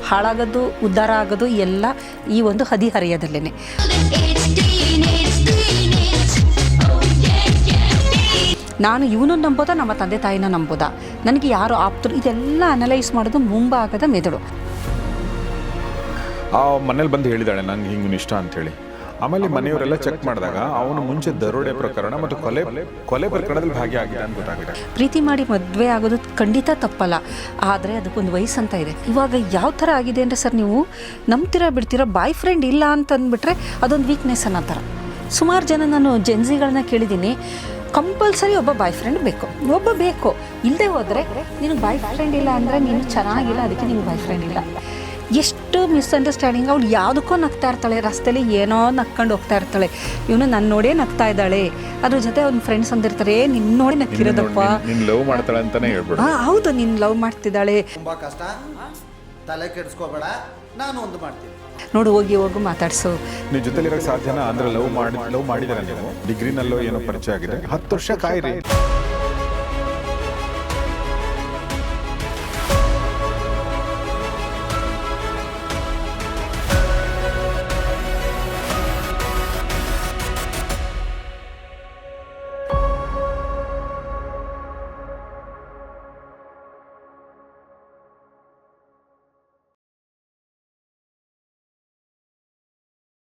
ಹಾಳಾಗೋದು ಉದ್ಧಾರ ಆಗೋದು ಎಲ್ಲ ಈ ಒಂದು ಹದಿಹರೆಯದಲ್ಲೇ. ನಾನು ಇವನು ನಂಬೋದಾ ನಮ್ಮ ತಂದೆ ತಾಯಿನ ನಂಬೋದಾ, ನನಗೆ ಯಾರು ಆಪ್ತರು, ಇದೆಲ್ಲ ಅನಲೈಸ್ ಮಾಡೋದು ಮುಂಭಾಗದ ಮೆದುಳು. ಆ ಮನೇಲಿ ಬಂದು ಹೇಳಿದಾಳೆ ನಂಗೆ ಹಿಂಗೆ ಇಷ್ಟ ಅಂಥೇಳಿ. ಆಮೇಲೆ ಮನೆಯವರೆಲ್ಲ ಚೆಕ್ ಮಾಡಿದಾಗ ಅವನು ಮುಂಚೆ ದರೋಡೆ ಪ್ರಕರಣ ಮತ್ತು ಕೊಲೆ ಪ್ರಕರಣದಲ್ಲಿ ಭಾಗಿಯಾಗಿದೆ ಅಂತ ಗೊತ್ತಾಗಿದೆ. ಪ್ರೀತಿ ಮಾಡಿ ಮದುವೆ ಆಗೋದು ಖಂಡಿತ ತಪ್ಪಲ್ಲ, ಆದರೆ ಅದಕ್ಕೊಂದು ವಯಸ್ಸಂತ ಇದೆ. ಇವಾಗ ಯಾವ ಥರ ಆಗಿದೆ ಅಂದರೆ ಸರ್, ನೀವು ನಂಬ್ತೀರಾ ಬಿಡ್ತೀರಾ, ಬಾಯ್ ಫ್ರೆಂಡ್ ಇಲ್ಲ ಅಂತ ಅಂದ್ಬಿಟ್ರೆ ಅದೊಂದು ವೀಕ್ನೆಸ್ ಅನ್ನೋ ಥರ. ಸುಮಾರು ಜನ ನಾನು ಜೆನ್ಸಿಗಳನ್ನ ಕೇಳಿದ್ದೀನಿ, ಕಂಪಲ್ಸರಿ ಒಬ್ಬ ಬಾಯ್ ಫ್ರೆಂಡ್ ಬೇಕು, ಇಲ್ಲದೆ ಹೋದರೆ ನಿನಗೆ ಬಾಯ್ ಫ್ರೆಂಡ್ ಇಲ್ಲ ಅಂದರೆ ನೀನು ಚೆನ್ನಾಗಿಲ್ಲ, ಅದಕ್ಕೆ ನಿಮ್ಗೆ ಬಾಯ್ ಫ್ರೆಂಡ್ ಇಲ್ಲ. ಎಷ್ಟು ಮಿಸ್ಅಂಡರ್ಸ್ಟ್ಯಾಂಡಿಂಗ್. ಅವಳು ಯಾವುದಕ್ಕೋ ನಗ್ತಾ ಇರ್ತಾಳೆ, ರಸ್ತೆಯಲ್ಲಿ ಏನೋ ನಕ್ಕೊಂಡು ಹೋಗ್ತಾ ಇರ್ತಾಳೆ, ಇವನು ನನ್ನ ನೋಡೇ ನಗ್ತಾ ಇದ್ದಾಳೆ, ಅದ್ರ ಜೊತೆ ಅವ್ನ ಫ್ರೆಂಡ್ಸ್ ಅಂದಿರ್ತಾರೆ ನಿನ್ನ ನೋಡಿ ನಕ್ಕಿರೋದಪ್ಪ, ನೀನು ಲವ್ ಮಾಡ್ತಾಳೆ ಅಂತಾನೆ ಹೇಳ್ಬಿಡು. ಹೌದು, ನೀನು ಲವ್ ಮಾಡ್ತಿದ್ದಾಳೆ, ತುಂಬ ಕಷ್ಟ, ತಲೆ ಕೆಡಿಸ್ಕೋಬೇಡ, ನಾನು ಒಂದು ಮಾಡ್ತೀನಿ, ನೋಡು ಹೋಗು ಮಾತಾಡ್ಸು. ನೀವು ಜೊತೆಲಿರೋಕ್ಕೆ ಸಾಧ್ಯನಾ ಅಂದರೆ ಲವ್ ಮಾಡಿದಾರೆ ನೀವು, ಡಿಗ್ರಿನಲ್ಲೋ ಏನೋ ಪರಿಚಯ ಆಗಿದೆ, 10 ವರ್ಷ ಕಾಯಿರಿ.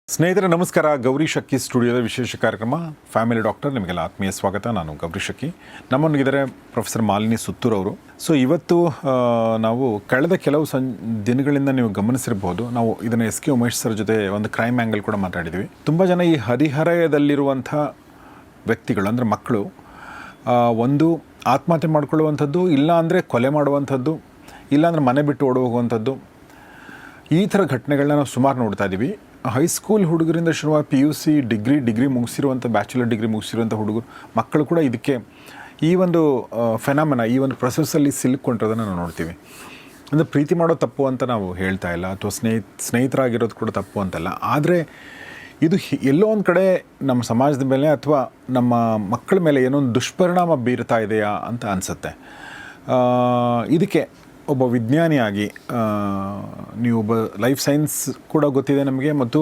ಸ್ನೇಹಿತರೆ ನಮಸ್ಕಾರ. ಗೌರಿ ಶಕ್ಕಿ ಸ್ಟುಡಿಯೋದ ವಿಶೇಷ ಕಾರ್ಯಕ್ರಮ ಫ್ಯಾಮಿಲಿ ಡಾಕ್ಟರ್, ನಿಮಗೆಲ್ಲ ಆತ್ಮೀಯ ಸ್ವಾಗತ. ನಾನು ಗೌರಿ ಶಕ್ಕಿ. ನಮ್ಮೊಂದಿಗಿದ್ದಾರೆ ಪ್ರೊಫೆಸರ್ ಮಾಲಿನಿ ಸುತ್ತೂರ್ ಅವರು. ಸೊ ಇವತ್ತು ನಾವು ಕಳೆದ ಕೆಲವು ದಿನಗಳಿಂದ ನೀವು ಗಮನಿಸಿರ್ಬೋದು, ನಾವು ಇದನ್ನು ಎಸ್ ಕೆ ಉಮೇಶ್ ಸರ್ ಜೊತೆ ಒಂದು ಕ್ರೈಮ್ ಆ್ಯಂಗಲ್ ಕೂಡ ಮಾತಾಡಿದ್ವಿ. ತುಂಬ ಜನ ಈ ಹದಿಹರೆಯದಲ್ಲಿರುವಂಥ ವ್ಯಕ್ತಿಗಳು ಅಂದರೆ ಮಕ್ಕಳು ಒಂದು ಆತ್ಮಹತ್ಯೆ ಮಾಡ್ಕೊಳ್ಳುವಂಥದ್ದು, ಇಲ್ಲ ಅಂದರೆ ಕೊಲೆ ಮಾಡುವಂಥದ್ದು, ಇಲ್ಲಾಂದರೆ ಮನೆ ಬಿಟ್ಟು ಓಡಿ ಹೋಗುವಂಥದ್ದು, ಈ ಥರ ಘಟನೆಗಳನ್ನ ನಾವು ಸುಮಾರು ನೋಡ್ತಾ ಇದ್ದೀವಿ. ಹೈಸ್ಕೂಲ್ ಹುಡುಗರಿಂದ ಶುರುವಾಗಿ PUC ಡಿಗ್ರಿ ಮುಗಿಸಿರುವಂಥ, ಬ್ಯಾಚುಲರ್ ಡಿಗ್ರಿ ಮುಗಿಸಿರುವಂಥ ಹುಡುಗರು ಮಕ್ಕಳು ಕೂಡ ಇದಕ್ಕೆ ಈ ಒಂದು ಫೆನಾಮಿನ, ಈ ಒಂದು ಪ್ರೊಸೆಸ್ಸಲ್ಲಿ ಸಿಲುಕೊಂಡಿರೋದನ್ನು ನಾವು ನೋಡ್ತೀವಿ. ಅಂದರೆ ಪ್ರೀತಿ ಮಾಡೋದು ತಪ್ಪು ಅಂತ ನಾವು ಹೇಳ್ತಾ ಇಲ್ಲ, ಅಥವಾ ಸ್ನೇಹಿತರಾಗಿರೋದು ಕೂಡ ತಪ್ಪು ಅಂತಲ್ಲ. ಆದರೆ ಇದು ಎಲ್ಲೋ ಒಂದು ಕಡೆ ನಮ್ಮ ಸಮಾಜದ ಮೇಲೆ ಅಥವಾ ನಮ್ಮ ಮಕ್ಕಳ ಮೇಲೆ ಏನೋ ಒಂದು ದುಷ್ಪರಿಣಾಮ ಬೀರ್ತಾ ಇದೆಯಾ ಅಂತ ಅನಿಸುತ್ತೆ. ಇದಕ್ಕೆ ಒಬ್ಬ ವಿಜ್ಞಾನಿಯಾಗಿ ನೀವು ಒಬ್ಬ ಲೈಫ್ ಸೈನ್ಸ್ ಕೂಡ ಗೊತ್ತಿದೆ ನಮಗೆ, ಮತ್ತು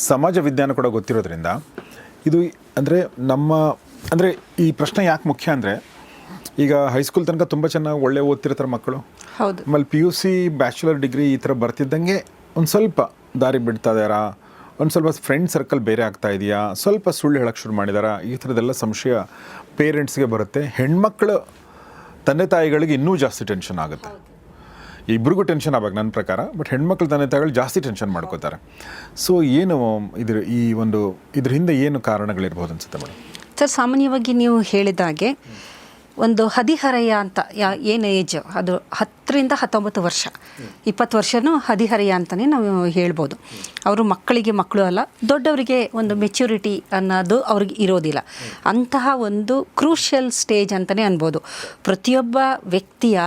ಸಮಾಜ ವಿಜ್ಞಾನ ಕೂಡ ಗೊತ್ತಿರೋದ್ರಿಂದ ಇದು ಅಂದರೆ ಈ ಪ್ರಶ್ನೆ ಯಾಕೆ ಮುಖ್ಯ ಅಂದರೆ, ಈಗ ಹೈಸ್ಕೂಲ್ ತನಕ ತುಂಬ ಚೆನ್ನಾಗಿ ಒಳ್ಳೆ ಓದ್ತಿರ್ತಾರೆ ಮಕ್ಕಳು, ಹೌದು. ಆಮೇಲೆ PUC ಬ್ಯಾಚುಲರ್ ಡಿಗ್ರಿ ಈ ಥರ ಬರ್ತಿದ್ದಂಗೆ ಒಂದು ಸ್ವಲ್ಪ ದಾರಿ ಬಿಡ್ತಾ ಇದ್ದಾರಾ, ಒಂದು ಸ್ವಲ್ಪ ಫ್ರೆಂಡ್ ಸರ್ಕಲ್ ಬೇರೆ ಆಗ್ತಾ ಇದೆಯಾ, ಸ್ವಲ್ಪ ಸುಳ್ಳು ಹೇಳೋಕ್ಕೆ ಶುರು ಮಾಡಿದಾರಾ, ಈ ಥರದ್ದೆಲ್ಲ ಸಂಶಯ ಪೇರೆಂಟ್ಸ್ಗೆ ಬರುತ್ತೆ. ಹೆಣ್ಮಕ್ಳು ತಂದೆ ತಾಯಿಗಳಿಗೆ ಇನ್ನೂ ಜಾಸ್ತಿ ಟೆನ್ಷನ್ ಆಗುತ್ತೆ. ಇಬ್ರಿಗೂ ಟೆನ್ಷನ್ ಆವಾಗ ನನ್ನ ಪ್ರಕಾರ, ಬಟ್ ಹೆಣ್ಮಕ್ಳು ತಂದೆ ತಾಯಿಗಳು ಜಾಸ್ತಿ ಟೆನ್ಷನ್ ಮಾಡ್ಕೋತಾರೆ. ಸೊ ಏನು ಇದ್ರ ಹಿಂದೆ ಏನು ಕಾರಣಗಳಿರ್ಬೋದು ಅನ್ಸುತ್ತೆ ಮೇಡಮ್? ಸರ್, ಸಾಮಾನ್ಯವಾಗಿ ನೀವು ಹೇಳಿದಾಗೆ ಒಂದು ಹದಿಹರೆಯ ಅಂತ ಏನು ಏಜ್, ಅದು 10 ರಿಂದ 19 ವರ್ಷ, 20 ವರ್ಷನೂ ಹದಿಹರೆಯ ಅಂತಲೇ ನಾವು ಹೇಳ್ಬೋದು. ಅವರು ಮಕ್ಕಳು ಅಲ್ಲ, ದೊಡ್ಡವರಿಗೆ ಒಂದು ಮೆಚ್ಯೂರಿಟಿ ಅನ್ನೋದು ಅವ್ರಿಗೆ ಇರೋದಿಲ್ಲ. ಅಂತಹ ಒಂದು ಕ್ರೂಷಿಯಲ್ ಸ್ಟೇಜ್ ಅಂತಲೇ ಅನ್ಬೋದು. ಪ್ರತಿಯೊಬ್ಬ ವ್ಯಕ್ತಿಯ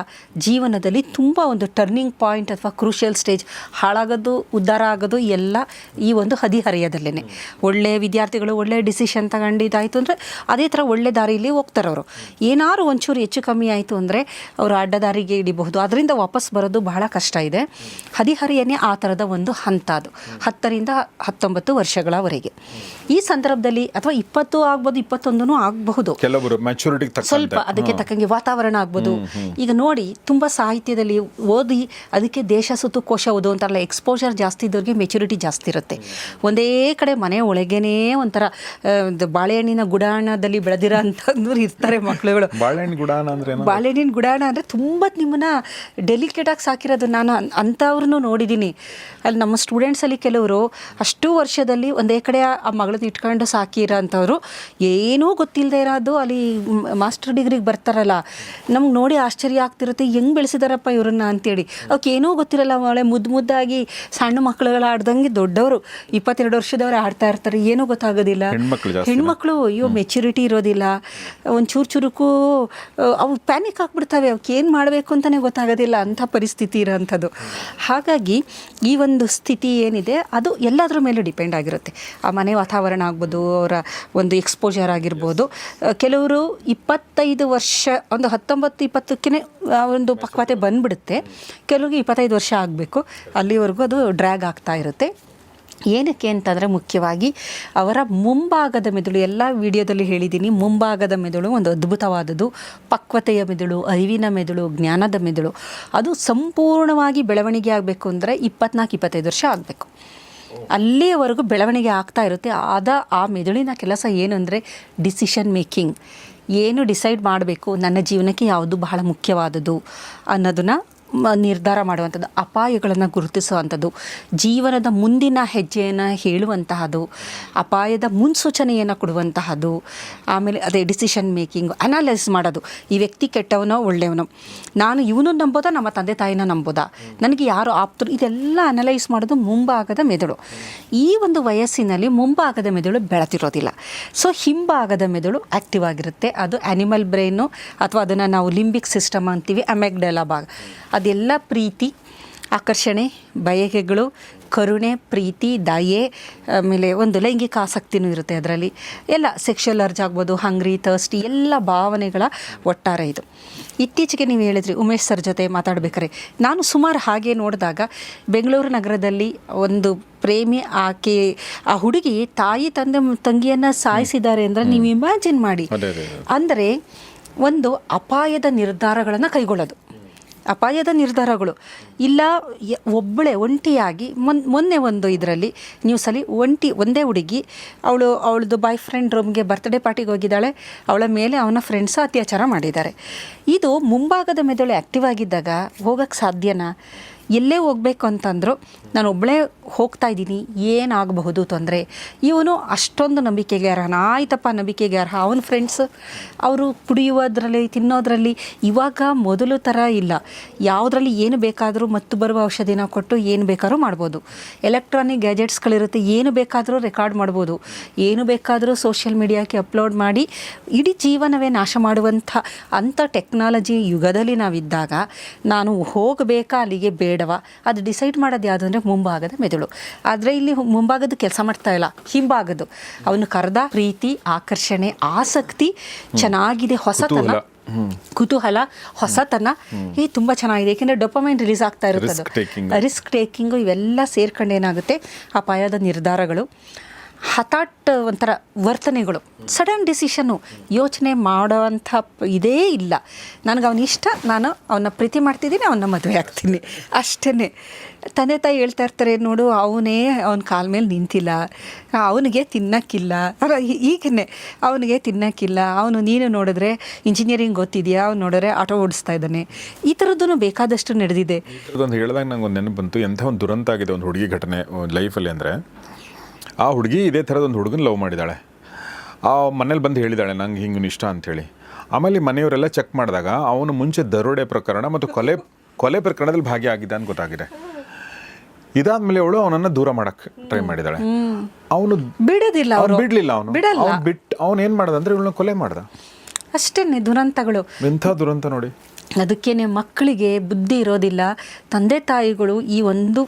ಜೀವನದಲ್ಲಿ ತುಂಬ ಒಂದು ಟರ್ನಿಂಗ್ ಪಾಯಿಂಟ್ ಅಥವಾ ಕ್ರೂಷಿಯಲ್ ಸ್ಟೇಜ್, ಹಾಳಾಗೋದು ಉದ್ಧಾರ ಆಗೋದು ಎಲ್ಲ ಈ ಒಂದು ಹದಿಹರೆಯದಲ್ಲೇ. ಒಳ್ಳೆಯ ವಿದ್ಯಾರ್ಥಿಗಳು ಒಳ್ಳೆಯ ಡಿಸಿಷನ್ ತಗೊಂಡಿದ್ದಾಯಿತು ಅಂದರೆ ಅದೇ ಥರ ಒಳ್ಳೆ ದಾರಿಯಲ್ಲಿ ಹೋಗ್ತಾರೆ. ಅವರು ಏನಾದ್ರು ಒಂಚೂರು ಹೆಚ್ಚು ಕಮ್ಮಿ ಆಯಿತು ಅಂದರೆ ಅವರು ಅಡ್ಡದಾರಿಗೆ ಹಿಡಿಬಹುದು, ಅದರಿಂದ ವಾಪಸ್ ಬರೋದು ಬಹಳ ಕಷ್ಟ ಇದೆ. ಹದಿಹರೆಯನೇ ಆ ಥರದ ಒಂದು ಹಂತ, ಅದು 10 ರಿಂದ 19 ವರ್ಷಗಳವರೆಗೆ. ಈ ಸಂದರ್ಭದಲ್ಲಿ ಅಥವಾ 20 ಆಗ್ಬೋದು, 21 ಆಗಬಹುದು, ಕೆಲವರು ಮ್ಯಾಚುರಿಟಿಗೆ ಸ್ವಲ್ಪ ಅದಕ್ಕೆ ತಕ್ಕಂಗೆ ವಾತಾವರಣ ಆಗ್ಬೋದು. ಈಗ ನೋಡಿ, ತುಂಬ ಸಾಹಿತ್ಯದಲ್ಲಿ ಓದಿ ಅದಕ್ಕೆ ದೇಶ ಸುತ್ತು ಕೋಶ ಓದು ಅಂತಾರಲ್ಲ, ಎಕ್ಸ್ಪೋಜರ್ ಜಾಸ್ತಿ ಇದ್ದವ್ರಿಗೆ ಮೆಚುರಿಟಿ ಜಾಸ್ತಿ ಇರುತ್ತೆ. ಒಂದೇ ಕಡೆ ಮನೆ ಒಳಗೇನೆ ಒಂಥರ ಬಾಳೆಹಣ್ಣಿನ ಗುಡಾಣದಲ್ಲಿ ಬೆಳೆದಿರೋ ಅಂತಂದ್ರು ಇರ್ತಾರೆ ಮಕ್ಕಳುಗಳು. ಬಾಳೆಹಣ್ಣಿನ ಗುಡಾಣ ಅಂದರೆ ತುಂಬ ನಿಮ್ಮನ್ನ ಡೆಲಿಕೇಟಾಗಿ ಸಾಕಿರೋದು ನಾನು ಅಂಥವ್ರನ್ನೂ ನೋಡಿದ್ದೀನಿ. ಅಲ್ಲಿ ನಮ್ಮ ಸ್ಟೂಡೆಂಟ್ಸಲ್ಲಿ ಕೆಲವರು ಅಷ್ಟು ವರ್ಷದಲ್ಲಿ ಒಂದೇ ಕಡೆ ಆ ಮಗಳನ್ನ ಇಟ್ಕೊಂಡು ಸಾಕಿರೋ ಅಂಥವ್ರು, ಏನೂ ಗೊತ್ತಿಲ್ಲದೆ ಇರೋದು ಅಲ್ಲಿ ಮಾಸ್ಟರ್ ಡಿಗ್ರಿಗೆ ಬರ್ತಾರಲ್ಲ, ನಮ್ಗೆ ನೋಡಿ ಆಶ್ಚರ್ಯ ಆಗ್ತಿರುತ್ತೆ, ಹೆಂಗೆ ಬೆಳೆಸಿದಾರಪ್ಪ ಇವ್ರನ್ನ ಅಂತೇಳಿ. ಅವಕ್ಕೆ ಏನೂ ಗೊತ್ತಿರಲ್ಲ, ಅವಳೆ ಮುದ್ದಾಗಿ ಸಣ್ಣ ಮಕ್ಕಳುಗಳ ಆಡ್ದಂಗೆ ದೊಡ್ಡವರು 22 ವರ್ಷದವ್ರು ಆಡ್ತಾ ಇರ್ತಾರೆ, ಏನೂ ಗೊತ್ತಾಗೋದಿಲ್ಲ. ಹೆಣ್ಮಕ್ಳು ಅಯ್ಯೋ ಮೆಚ್ಯೂರಿಟಿ ಇರೋದಿಲ್ಲ, ಒಂದು ಚೂರು ಚುರುಕು ಅವು ಪ್ಯಾನಿಕ್ ಆಗಿಬಿಡ್ತವೆ, ಅವಕ್ಕೆ ಏನು ಮಾಡಬೇಕು ಅಂತಲೇ ಗೊತ್ತಾಗೋದಿಲ್ಲ, ಅಂಥ ಪರಿಸ್ಥಿತಿ ಇರೋವಂಥದ್ದು. ಹಾಗಾಗಿ ಈ ಒಂದು ಸ್ಥಿತಿ ಏನಿದೆ ಅದು ಎಲ್ಲದರ ಮೇಲೂ ಡಿಪೆಂಡ್ ಆಗಿರುತ್ತೆ. ಆ ಮನೆ ವಾತಾವರಣ ಆಗ್ಬೋದು, ಅವರ ಒಂದು ಎಕ್ಸ್ಪೋಜರ್ ಆಗಿರ್ಬೋದು. ಕೆಲವರು 25 ವರ್ಷ, ಒಂದು 19-20ಕ್ಕೆ ಒಂದು ಪಕ್ವತೆ ಬಂದುಬಿಡುತ್ತೆ. ಕೆಲವ್ರಿಗೆ 25 ವರ್ಷ ಆಗಬೇಕು, ಅಲ್ಲಿವರೆಗೂ ಅದು ಡ್ರ್ಯಾಗ್ ಆಗ್ತಾ ಇರುತ್ತೆ. ಏನಕ್ಕೆ ಅಂತಂದರೆ ಮುಖ್ಯವಾಗಿ ಅವರ ಮುಂಭಾಗದ ಮೆದುಳು, ಎಲ್ಲ ವಿಡಿಯೋದಲ್ಲಿ ಹೇಳಿದ್ದೀನಿ, ಮುಂಭಾಗದ ಮೆದುಳು ಒಂದು ಅದ್ಭುತವಾದದ್ದು. ಪಕ್ವತೆಯ ಮೆದುಳು, ಅರಿವಿನ ಮೆದುಳು, ಜ್ಞಾನದ ಮೆದುಳು. ಅದು ಸಂಪೂರ್ಣವಾಗಿ ಬೆಳವಣಿಗೆ ಆಗಬೇಕು ಅಂದರೆ 24-25 ವರ್ಷ ಆಗಬೇಕು. ಅಲ್ಲಿಯವರೆಗೂ ಬೆಳವಣಿಗೆ ಆಗ್ತಾ ಇರುತ್ತೆ. ಆ ಮೆದುಳಿನ ಕೆಲಸ ಏನು ಅಂದರೆ ಡಿಸಿಷನ್ ಮೇಕಿಂಗ್. ಏನು ಡಿಸೈಡ್ ಮಾಡಬೇಕು, ನನ್ನ ಜೀವನಕ್ಕೆ ಯಾವುದು ಬಹಳ ಮುಖ್ಯವಾದದ್ದು ಅನ್ನೋದನ್ನು ನಿರ್ಧಾರ ಮಾಡುವಂಥದ್ದು, ಅಪಾಯಗಳನ್ನು ಗುರುತಿಸುವಂಥದ್ದು, ಜೀವನದ ಮುಂದಿನ ಹೆಜ್ಜೆಯನ್ನು ಹೇಳುವಂತಹದ್ದು, ಅಪಾಯದ ಮುನ್ಸೂಚನೆಯನ್ನು ಕೊಡುವಂತಹದ್ದು. ಆಮೇಲೆ ಅದೇ ಡಿಸಿಷನ್ ಮೇಕಿಂಗ್, ಅನಾಲೈಸ್ ಮಾಡೋದು. ಈ ವ್ಯಕ್ತಿ ಕೆಟ್ಟವನೋ ಒಳ್ಳೆಯವನೋ, ನಾನು ಇವನು ನಂಬೋದಾ ನಮ್ಮ ತಂದೆ ತಾಯಿನ ನಂಬೋದಾ, ನನಗೆ ಯಾರು ಆಪ್ತರು, ಇದೆಲ್ಲ ಅನಲೈಸ್ ಮಾಡೋದು ಮುಂಭಾಗದ ಮೆದುಳು. ಈ ಒಂದು ವಯಸ್ಸಿನಲ್ಲಿ ಮುಂಭಾಗದ ಮೆದುಳು ಬೆಳೆತಿರೋದಿಲ್ಲ. ಸೊ ಹಿಂಭಾಗದ ಮೆದುಳು ಆ್ಯಕ್ಟಿವ್ ಆಗಿರುತ್ತೆ. ಅದು ಆ್ಯನಿಮಲ್ ಬ್ರೈನು, ಅಥವಾ ಅದನ್ನು ನಾವು ಲಿಂಬಿಕ್ ಸಿಸ್ಟಮ್ ಅಂತೀವಿ, ಅಮೆಗ್ಡಲಾ ಭಾಗ. ಅದೆಲ್ಲ ಪ್ರೀತಿ, ಆಕರ್ಷಣೆ, ಬಯಕೆಗಳು, ಕರುಣೆ, ಪ್ರೀತಿ, ದಯೆ, ಆಮೇಲೆ ಒಂದು ಲೈಂಗಿಕ ಆಸಕ್ತಿನೂ ಇರುತ್ತೆ ಅದರಲ್ಲಿ. ಎಲ್ಲ ಸೆಕ್ಷುವಲ್ ಅರ್ಜ್ ಆಗ್ಬೋದು, ಹಂಗ್ರಿ, ಥರ್ಸ್ಟಿ, ಎಲ್ಲ ಭಾವನೆಗಳ ಒಟ್ಟಾರೆ ಇದು. ಇತ್ತೀಚೆಗೆ ನೀವು ಹೇಳಿದ್ರಿ ಉಮೇಶ್ ಸರ್ ಜೊತೆ ಮಾತಾಡ್ಬೇಕಾರೆ, ನಾನು ಸುಮಾರು ಹಾಗೆ ನೋಡಿದಾಗ ಬೆಂಗಳೂರು ನಗರದಲ್ಲಿ ಒಂದು ಪ್ರೇಮಿ, ಆ ಹುಡುಗಿ ತಾಯಿ ತಂಗಿಯನ್ನು ಸಾಯಿಸಿದ್ದಾರೆ ಅಂದರೆ ನೀವು ಇಮ್ಯಾಜಿನ್ ಮಾಡಿ. ಅಂದರೆ ಒಂದು ಅಪಾಯದ ನಿರ್ಧಾರಗಳನ್ನು ಕೈಗೊಳ್ಳೋದು, ಅಪಾಯದ ನಿರ್ಧಾರಗಳು ಇಲ್ಲ. ಒಂಟಿಯಾಗಿ ಮೊನ್ನೆ ಒಂದು ಇದರಲ್ಲಿ ನ್ಯೂಸಲ್ಲಿ ಒಂದೇ ಹುಡುಗಿ, ಅವಳದು ಬಾಯ್ ಫ್ರೆಂಡ್ ರೂಮ್ಗೆ ಬರ್ತ್ಡೇ ಪಾರ್ಟಿಗೆ ಹೋಗಿದ್ದಾಳೆ, ಅವಳ ಮೇಲೆ ಅವನ ಫ್ರೆಂಡ್ಸ್ ಅತ್ಯಾಚಾರ ಮಾಡಿದ್ದಾರೆ. ಇದು ಮುಂಭಾಗದ ಮೆದುಳು ಆ್ಯಕ್ಟಿವ್ ಆಗಿದ್ದಾಗ ಹೋಗೋಕ್ಕೆ ಸಾಧ್ಯನಾ? ಎಲ್ಲೇ ಹೋಗಬೇಕು ಅಂತಂದರೂ ನಾನು ಒಬ್ಬಳೇ ಹೋಗ್ತಾ ಇದ್ದೀನಿ, ಏನಾಗಬಹುದು ತೊಂದರೆ. ಇವನು ಅಷ್ಟೊಂದು ನಂಬಿಕೆಗೆ ಅರ್ಹ, ಆಯ್ತಪ್ಪ ನಂಬಿಕೆಗೆ ಅರ್ಹ. ಅವನ ಫ್ರೆಂಡ್ಸ್ ಅವರು ಕುಡಿಯೋದ್ರಲ್ಲಿ, ತಿನ್ನೋದ್ರಲ್ಲಿ ಇವಾಗ ಮೊದಲು ಥರ ಇಲ್ಲ. ಯಾವುದ್ರಲ್ಲಿ ಏನು ಬೇಕಾದರೂ ಮತ್ತು ಬರುವ ಔಷಧಿನ ಕೊಟ್ಟು ಏನು ಬೇಕಾದ್ರೂ ಮಾಡ್ಬೋದು. ಎಲೆಕ್ಟ್ರಾನಿಕ್ ಗ್ಯಾಜೆಟ್ಸ್ಗಳಿರುತ್ತೆ, ಏನು ಬೇಕಾದರೂ ರೆಕಾರ್ಡ್ ಮಾಡ್ಬೋದು, ಏನು ಬೇಕಾದರೂ ಸೋಷಿಯಲ್ ಮೀಡಿಯಾಕ್ಕೆ ಅಪ್ಲೋಡ್ ಮಾಡಿ ಇಡೀ ಜೀವನವೇ ನಾಶ ಮಾಡುವಂಥ ಅಂಥ ಟೆಕ್ನಾಲಜಿ ಯುಗದಲ್ಲಿ ನಾವಿದ್ದಾಗ ನಾನು ಹೋಗಬೇಕಾ ಅಲ್ಲಿಗೆ ಬೇಡವಾ, ಅದು ಡಿಸೈಡ್ ಮಾಡೋದು ಯಾವುದು ಅಂದರೆ ಮುಂಭಾಗದ ಮೆದುಳು. ಆದರೆ ಇಲ್ಲಿ ಮುಂಭಾಗದ ಕೆಲಸ ಮಾಡ್ತಾ ಇಲ್ಲ, ಹಿಂಭಾಗದು. ಅವನು ಕರೆದ ಪ್ರೀತಿ, ಆಕರ್ಷಣೆ, ಆಸಕ್ತಿ, ಚೆನ್ನಾಗಿದೆ, ಹೊಸತನ, ಕುತೂಹಲ, ಹೊಸತನ, ಇದು ತುಂಬ ಚೆನ್ನಾಗಿದೆ. ಏಕೆಂದರೆ ಡೋಪಮೈನ್ ರಿಲೀಸ್ ಆಗ್ತಾ ಇರುತ್ತೆ, ರಿಸ್ಕ್ ಟೇಕಿಂಗು, ಇವೆಲ್ಲ ಸೇರ್ಕೊಂಡು ಏನಾಗುತ್ತೆ ಅಪಾಯದ ನಿರ್ಧಾರಗಳು, ಹಠಾಟ್ ಒಂಥರ ವರ್ತನೆಗಳು, ಸಡನ್ ಡಿಸಿಷನ್ನು, ಯೋಚನೆ ಮಾಡೋವಂಥ ಇದೇ ಇಲ್ಲ. ನನಗೆ ಅವನ ಇಷ್ಟ, ನಾನು ಅವನ್ನ ಪ್ರೀತಿ ಮಾಡ್ತಿದ್ದೀನಿ, ಅವನ್ನ ಮದುವೆ ಆಗ್ತೀನಿ, ಅಷ್ಟೇ. ತಂದೆ ತಾಯಿ ಹೇಳ್ತಾ ಇರ್ತಾರೆ, ನೋಡು ಅವನೇ ಅವನ ಕಾಲ ಮೇಲೆ ನಿಂತಿಲ್ಲ, ಅವನಿಗೆ ತಿನ್ನೋಕ್ಕಿಲ್ಲ, ಹೀಗೇ ಅವನಿಗೆ ತಿನ್ನೋಕ್ಕಿಲ್ಲ, ನೀನು ನೋಡಿದ್ರೆ ಇಂಜಿನಿಯರಿಂಗ್ ಓದ್ತಿದ್ಯಾ, ಅವ್ನು ನೋಡಿದ್ರೆ ಆಟೋ ಓಡಿಸ್ತಾ ಇದ್ದಾನೆ. ಈ ಥರದ್ದು ಬೇಕಾದಷ್ಟು ನಡೆದಿದೆ. ಒಂದು ಹೇಳಿದಾಗ ನಂಗೆ ಒಂದು ನೆನಪು ಬಂತು, ಎಂಥ ಒಂದು ದುರಂತ ಆಗಿದೆ ಒಂದು ಹುಡುಗಿ ಘಟನೆ ಲೈಫಲ್ಲಿ. ಅಂದರೆ ಆ ಹುಡುಗಿ ಇದೇ ಥರದೊಂದು ಹುಡುಗನ ಲವ್ ಮಾಡಿದ್ದಾಳೆ. ಆ ಮನೇಲಿ ಬಂದು ಹೇಳಿದ್ದಾಳೆ ನಂಗೆ ಹಿಂಗೆ ಇಷ್ಟ ಅಂಥೇಳಿ. ಆಮೇಲೆ ಮನೆಯವರೆಲ್ಲ ಚೆಕ್ ಮಾಡಿದಾಗ ಅವನು ಮುಂಚೆ ದರೋಡೆ ಪ್ರಕರಣ ಮತ್ತು ಕೊಲೆ ಪ್ರಕರಣದಲ್ಲಿ ಭಾಗಿಯಾಗಿದ್ದ ಅಂತ ಗೊತ್ತಾಗಿದೆ. ಇದಾದ್ಮೇಲೆ ಅವಳು ಅವನನ್ನು ದೂರ ಮಾಡೋಕ್ಕೆ ಟ್ರೈ ಮಾಡಿದ್ದಾಳೆ. ಅವನು ಬಿಡಲಿಲ್ಲ. ಅವನು ಏನು ಮಾಡ್ದ ಅಂದರೆ ಇವಳನ್ನ ಕೊಲೆ ಮಾಡ್ದ. ಅಷ್ಟೇ ದುರಂತಗಳು, ಎಂಥ ದುರಂತ ನೋಡಿ. ಅದಕ್ಕೇನೆ ಮಕ್ಕಳಿಗೆ ಬುದ್ಧಿ ಇರೋದಿಲ್ಲ. ತಂದೆ ತಾಯಿಗಳು ಈ ಒಂದು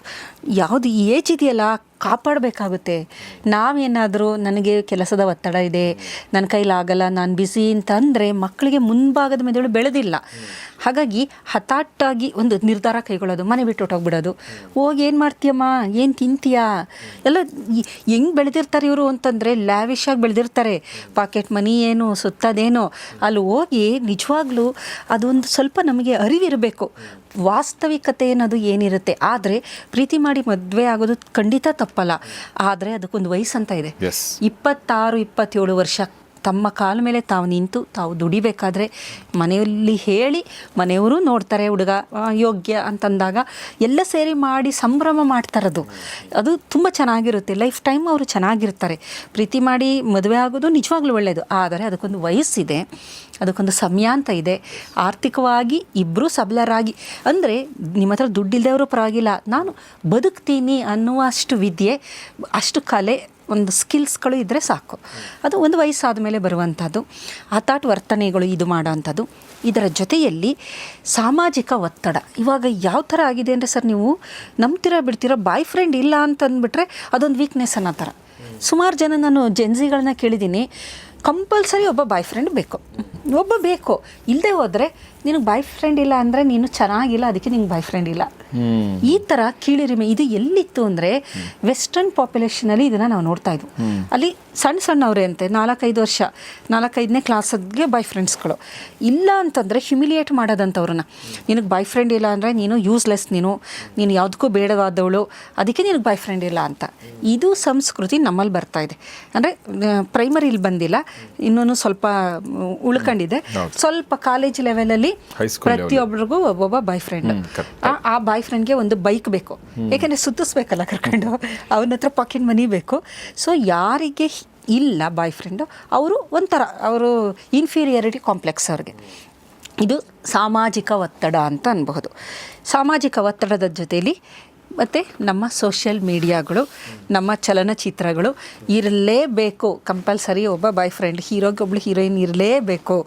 ಯಾವುದು ಏಜ್ ಇದೆಯಲ್ಲ ಕಾಪಾಡಬೇಕಾಗುತ್ತೆ. ನಾವೇನಾದರೂ ನನಗೆ ಕೆಲಸದ ಒತ್ತಡ ಇದೆ, ನನ್ನ ಕೈಲಾಗಲ್ಲ, ನಾನು ಬ್ಯುಸಿ ಅಂತಂದರೆ ಮಕ್ಕಳಿಗೆ ಮುಂಭಾಗದ ಮೆದುಳು ಬೆಳೆದಿಲ್ಲ. ಹಾಗಾಗಿ ಹಠಾತ್ತಾಗಿ ಒಂದು ನಿರ್ಧಾರ ಕೈಗೊಳ್ಳೋದು, ಮನೆ ಬಿಟ್ಟು ಹೊಟ್ಟೋಗ್ಬಿಡೋದು. ಹೋಗಿ ಏನು ಮಾಡ್ತೀಯಮ್ಮ, ಏನು ತಿಂತೀಯಾ, ಎಲ್ಲ ಹೆಂಗೆ ಬೆಳೆದಿರ್ತಾರೆ ಇವರು ಅಂತಂದರೆ ಲ್ಯಾವಿಶಾಗಿ ಬೆಳೆದಿರ್ತಾರೆ. ಪಾಕೆಟ್ ಮನಿ ಏನು ಸುತ್ತದೇನೋ, ಅಲ್ಲಿ ಹೋಗಿ ನಿಜವಾಗ್ಲೂ ಅದೊಂದು ಸ್ವಲ್ಪ ನಮಗೆ ಅರಿವಿರಬೇಕು, ವಾಸ್ತವಿಕತೆ ಅನ್ನೋದು ಏನಿರುತ್ತೆ. ಆದರೆ ಪ್ರೀತಿ ಮಾಡಿ ಮದುವೆ ಆಗೋದು ಖಂಡಿತ ತಪ್ಪಲ್ಲ, ಆದರೆ ಅದಕ್ಕೊಂದು ವಯಸ್ಸಂತ ಇದೆ. 26-27 ವರ್ಷ ತಮ್ಮ ಕಾಲ ಮೇಲೆ ತಾವು ನಿಂತು ತಾವು ದುಡಿಬೇಕಾದ್ರೆ ಮನೆಯಲ್ಲಿ ಹೇಳಿ ಮನೆಯವರು ನೋಡ್ತಾರೆ, ಹುಡುಗ ಯೋಗ್ಯ ಅಂತಂದಾಗ ಎಲ್ಲ ಸೇರಿ ಮಾಡಿ ಸಂಭ್ರಮ ಮಾಡ್ತಾರದು. ಅದು ತುಂಬ ಚೆನ್ನಾಗಿರುತ್ತೆ. ಲೈಫ್ ಟೈಮ್ ಅವರು ಚೆನ್ನಾಗಿರ್ತಾರೆ. ಪ್ರೀತಿ ಮಾಡಿ ಮದುವೆ ಆಗೋದು ನಿಜವಾಗ್ಲೂ ಒಳ್ಳೆಯದು, ಆದರೆ ಅದಕ್ಕೊಂದು ವಯಸ್ಸಿದೆ, ಅದಕ್ಕೊಂದು ಸಮಯ ಅಂತ ಇದೆ. ಆರ್ಥಿಕವಾಗಿ ಇಬ್ಬರೂ ಸಬಲರಾಗಿ, ಅಂದರೆ ನಿಮ್ಮ ಹತ್ರ ದುಡ್ಡಿಲ್ಲದವರು ಪರವಾಗಿಲ್ಲ, ನಾನು ಬದುಕ್ತೀನಿ ಅನ್ನುವಷ್ಟು ವಿದ್ಯೆ, ಅಷ್ಟು ಕಲೆ ಒಂದು ಸ್ಕಿಲ್ಸ್ಗಳು ಇದ್ದರೆ ಸಾಕು. ಅದು ಒಂದು ವಯಸ್ಸಾದ ಮೇಲೆ ಬರುವಂಥದ್ದು ಹಠಾಟ್ ವರ್ತನೆಗಳು ಇದು ಮಾಡೋವಂಥದ್ದು. ಇದರ ಜೊತೆಯಲ್ಲಿ ಸಾಮಾಜಿಕ ಒತ್ತಡ ಇವಾಗ ಯಾವ ಥರ ಆಗಿದೆ ಅಂದರೆ ಸರ್, ನೀವು ನಂಬ್ತೀರಾ ಬಿಡ್ತೀರಾ, ಬಾಯ್ ಫ್ರೆಂಡ್ ಇಲ್ಲ ಅಂತಂದ್ಬಿಟ್ರೆ ಅದೊಂದು ವೀಕ್ನೆಸ್ ಅನ್ನೋ ಥರ. ಸುಮಾರು ಜನ ನಾನು ಜೆನ್ಸಿಗಳನ್ನ ಕೇಳಿದ್ದೀನಿ, ಕಂಪಲ್ಸರಿ ಒಬ್ಬ ಬಾಯ್ ಫ್ರೆಂಡ್ ಬೇಕು, ಒಬ್ಬ ಬೇಕು, ಇಲ್ಲದೆ ಹೋದರೆ ನಿನಗೆ ಬಾಯ್ ಫ್ರೆಂಡ್ ಇಲ್ಲ ಅಂದರೆ ನೀನು ಚೆನ್ನಾಗಿಲ್ಲ, ಅದಕ್ಕೆ ನಿಂಗೆ ಬಾಯ್ ಫ್ರೆಂಡ್ ಇಲ್ಲ. ಈ ಥರ ಕೀಳಿರಿಮೆ ಇದು ಎಲ್ಲಿತ್ತು ಅಂದರೆ ವೆಸ್ಟರ್ನ್ ಪಾಪ್ಯುಲೇಷನಲ್ಲಿ ಇದನ್ನು ನಾವು ನೋಡ್ತಾ ಇದ್ವು. ಅಲ್ಲಿ ಸಣ್ಣವರೇ ಅಂತೆ 4-5 ವರ್ಷ 4-5ನೇ ಕ್ಲಾಸ್ಗೆ ಬಾಯ್ ಫ್ರೆಂಡ್ಸ್ಗಳು ಇಲ್ಲ ಅಂತಂದರೆ ಹ್ಯುಮಿಲಿಯೇಟ್ ಮಾಡೋದಂಥವ್ರನ್ನ. ನಿನಗೆ ಬಾಯ್ ಫ್ರೆಂಡ್ ಇಲ್ಲ ಅಂದರೆ ನೀನು ಯೂಸ್ಲೆಸ್, ನೀನು ಯಾವುದಕ್ಕೂ ಬೇಡವಾದವಳು, ಅದಕ್ಕೆ ನಿನಗೆ ಬಾಯ್ ಫ್ರೆಂಡ್ ಇಲ್ಲ ಅಂತ. ಇದು ಸಂಸ್ಕೃತಿ ನಮ್ಮಲ್ಲಿ ಬರ್ತಾ ಇದೆ. ಅಂದರೆ ಪ್ರೈಮರಿಲಿ ಬಂದಿಲ್ಲ, ಇನ್ನೂ ಸ್ವಲ್ಪ ಉಳ್ಕೊಂಡಿದೆ. ಸ್ವಲ್ಪ ಕಾಲೇಜ್ ಲೆವೆಲಲ್ಲಿ ಪ್ರತಿಯೊಬ್ಬರಿಗೂ ಒಬ್ಬೊಬ್ಬ ಬಾಯ್ ಫ್ರೆಂಡ್. ಆ ಬಾಯ್ ಫ್ರೆಂಡ್ಗೆ ಒಂದು ಬೈಕ್ ಬೇಕು, ಯಾಕೆಂದರೆ ಸುತ್ತಿಸ್ಬೇಕಲ್ಲ ಕರ್ಕೊಂಡು, ಅವನ ಹತ್ರ ಪಾಕೆಟ್ ಮನಿ ಬೇಕು. ಸೊ ಯಾರಿಗೆ ಇಲ್ಲ ಬಾಯ್ ಫ್ರೆಂಡು ಅವರು ಒಂಥರ ಅವರು ಇನ್ಫೀರಿಯರಿಟಿ ಕಾಂಪ್ಲೆಕ್ಸ್ ಅವ್ರಿಗೆ. ಇದು ಸಾಮಾಜಿಕ ಒತ್ತಡ ಅಂತ ಅನ್ಬಹುದು. ಸಾಮಾಜಿಕ ಒತ್ತಡದ ಜೊತೆಯಲ್ಲಿ ಮತ್ತು ನಮ್ಮ ಸೋಷಿಯಲ್ ಮೀಡಿಯಾಗಳು, ನಮ್ಮ ಚಲನಚಿತ್ರಗಳು ಇರಲೇಬೇಕು. ಕಂಪಲ್ಸರಿ ಒಬ್ಬ ಬಾಯ್ ಫ್ರೆಂಡ್, ಹೀರೋಗೆ ಒಬ್ಬಳು ಹೀರೋಯಿನ್ ಇರಲೇಬೇಕು.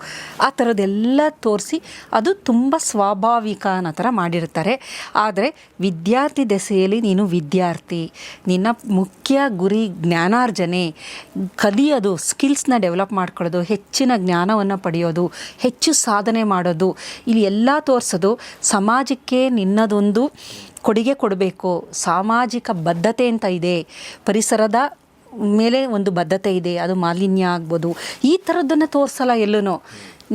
ಆ ಥರದ್ದೆಲ್ಲ ತೋರಿಸಿ ಅದು ತುಂಬ ಸ್ವಾಭಾವಿಕ ಅನ್ನೋ ಥರ ಮಾಡಿರ್ತಾರೆ. ಆದರೆ ವಿದ್ಯಾರ್ಥಿ ದೆಸೆಯಲ್ಲಿ ನೀನು ವಿದ್ಯಾರ್ಥಿ, ನಿನ್ನ ಮುಖ್ಯ ಗುರಿ ಜ್ಞಾನಾರ್ಜನೆ, ಕಲಿಯೋದು, ಸ್ಕಿಲ್ಸ್ನ ಡೆವಲಪ್ ಮಾಡ್ಕೊಳ್ಳೋದು, ಹೆಚ್ಚಿನ ಜ್ಞಾನವನ್ನು ಪಡೆಯೋದು, ಹೆಚ್ಚು ಸಾಧನೆ ಮಾಡೋದು, ಇಲ್ಲಿ ಎಲ್ಲ ತೋರಿಸೋದು. ಸಮಾಜಕ್ಕೆ ನಿನ್ನದೊಂದು ಕೊಡುಗೆ ಕೊಡಬೇಕು, ಸಾಮಾಜಿಕ ಬದ್ಧತೆ ಅಂತ ಇದೆ, ಪರಿಸರದ ಮೇಲೆ ಒಂದು ಬದ್ಧತೆ ಇದೆ, ಅದು ಮಾಲಿನ್ಯ ಆಗ್ಬೋದು, ಈ ಥರದ್ದನ್ನು ತೋರಿಸಲ್ಲ ಎಲ್ಲೂ.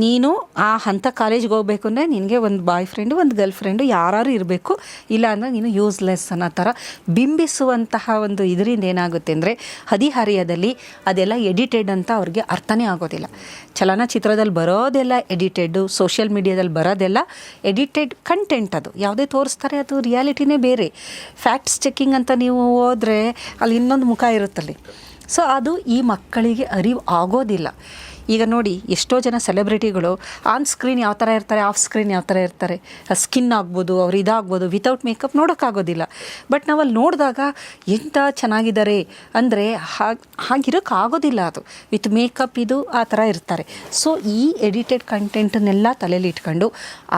ನೀನು ಆ ಹಂತ ಕಾಲೇಜ್ಗೆ ಹೋಗ್ಬೇಕು ಅಂದರೆ ನಿನಗೆ ಒಂದು ಬಾಯ್ ಫ್ರೆಂಡು, ಒಂದು ಗರ್ಲ್ ಫ್ರೆಂಡು ಯಾರು ಇರಬೇಕು, ಇಲ್ಲ ಅಂದರೆ ನೀನು ಯೂಸ್ಲೆಸ್ ಅನ್ನೋ ಥರ ಬಿಂಬಿಸುವಂತಹ ಒಂದು ಇದರಿಂದ ಏನಾಗುತ್ತೆ ಅಂದರೆ ಹದಿಹರೆಯದಲ್ಲಿ ಅದೆಲ್ಲ ಎಡಿಟೆಡ್ ಅಂತ ಅವ್ರಿಗೆ ಅರ್ಥನೇ ಆಗೋದಿಲ್ಲ. ಚಲನಚಿತ್ರದಲ್ಲಿ ಬರೋದೆಲ್ಲ ಎಡಿಟೆಡ್ಡು, ಸೋಷಿಯಲ್ ಮೀಡಿಯಾದಲ್ಲಿ ಬರೋದೆಲ್ಲ ಎಡಿಟೆಡ್ ಕಂಟೆಂಟ್. ಅದು ಯಾವುದೇ ತೋರಿಸ್ತಾರೆ ಅದು ರಿಯಾಲಿಟಿನೇ ಬೇರೆ. ಫ್ಯಾಕ್ಟ್ಸ್ ಚೆಕ್ಕಿಂಗ್ ಅಂತ ನೀವು ಹೋದರೆ ಅಲ್ಲಿ ಇನ್ನೊಂದು ಮುಖ ಇರುತ್ತಲ್ಲಿ. ಸೊ ಅದು ಈ ಮಕ್ಕಳಿಗೆ ಅರಿವು ಆಗೋದಿಲ್ಲ. ಈಗ ನೋಡಿ, ಎಷ್ಟೋ ಜನ ಸೆಲೆಬ್ರಿಟಿಗಳು ಆನ್ ಸ್ಕ್ರೀನ್ ಯಾವ ಥರ ಇರ್ತಾರೆ, ಆಫ್ ಸ್ಕ್ರೀನ್ ಯಾವ ಥರ ಇರ್ತಾರೆ. ಸ್ಕಿನ್ ಆಗ್ಬೋದು, ಅವ್ರು ಇದಾಗ್ಬೋದು, ವಿತೌಟ್ ಮೇಕಪ್ ನೋಡೋಕ್ಕಾಗೋದಿಲ್ಲ. ಬಟ್ ನಾವಲ್ಲಿ ನೋಡಿದಾಗ ಎಂಥ ಚೆನ್ನಾಗಿದ್ದಾರೆ ಅಂದರೆ ಹಾಗಿರೋಕ್ಕಾಗೋದಿಲ್ಲ. ಅದು ವಿತ್ ಮೇಕಪ್ ಇದು ಆ ಥರ ಇರ್ತಾರೆ. ಸೊ ಈ ಎಡಿಟೆಡ್ ಕಂಟೆಂಟನ್ನೆಲ್ಲ ತಲೆಯಲ್ಲಿ ಇಟ್ಕೊಂಡು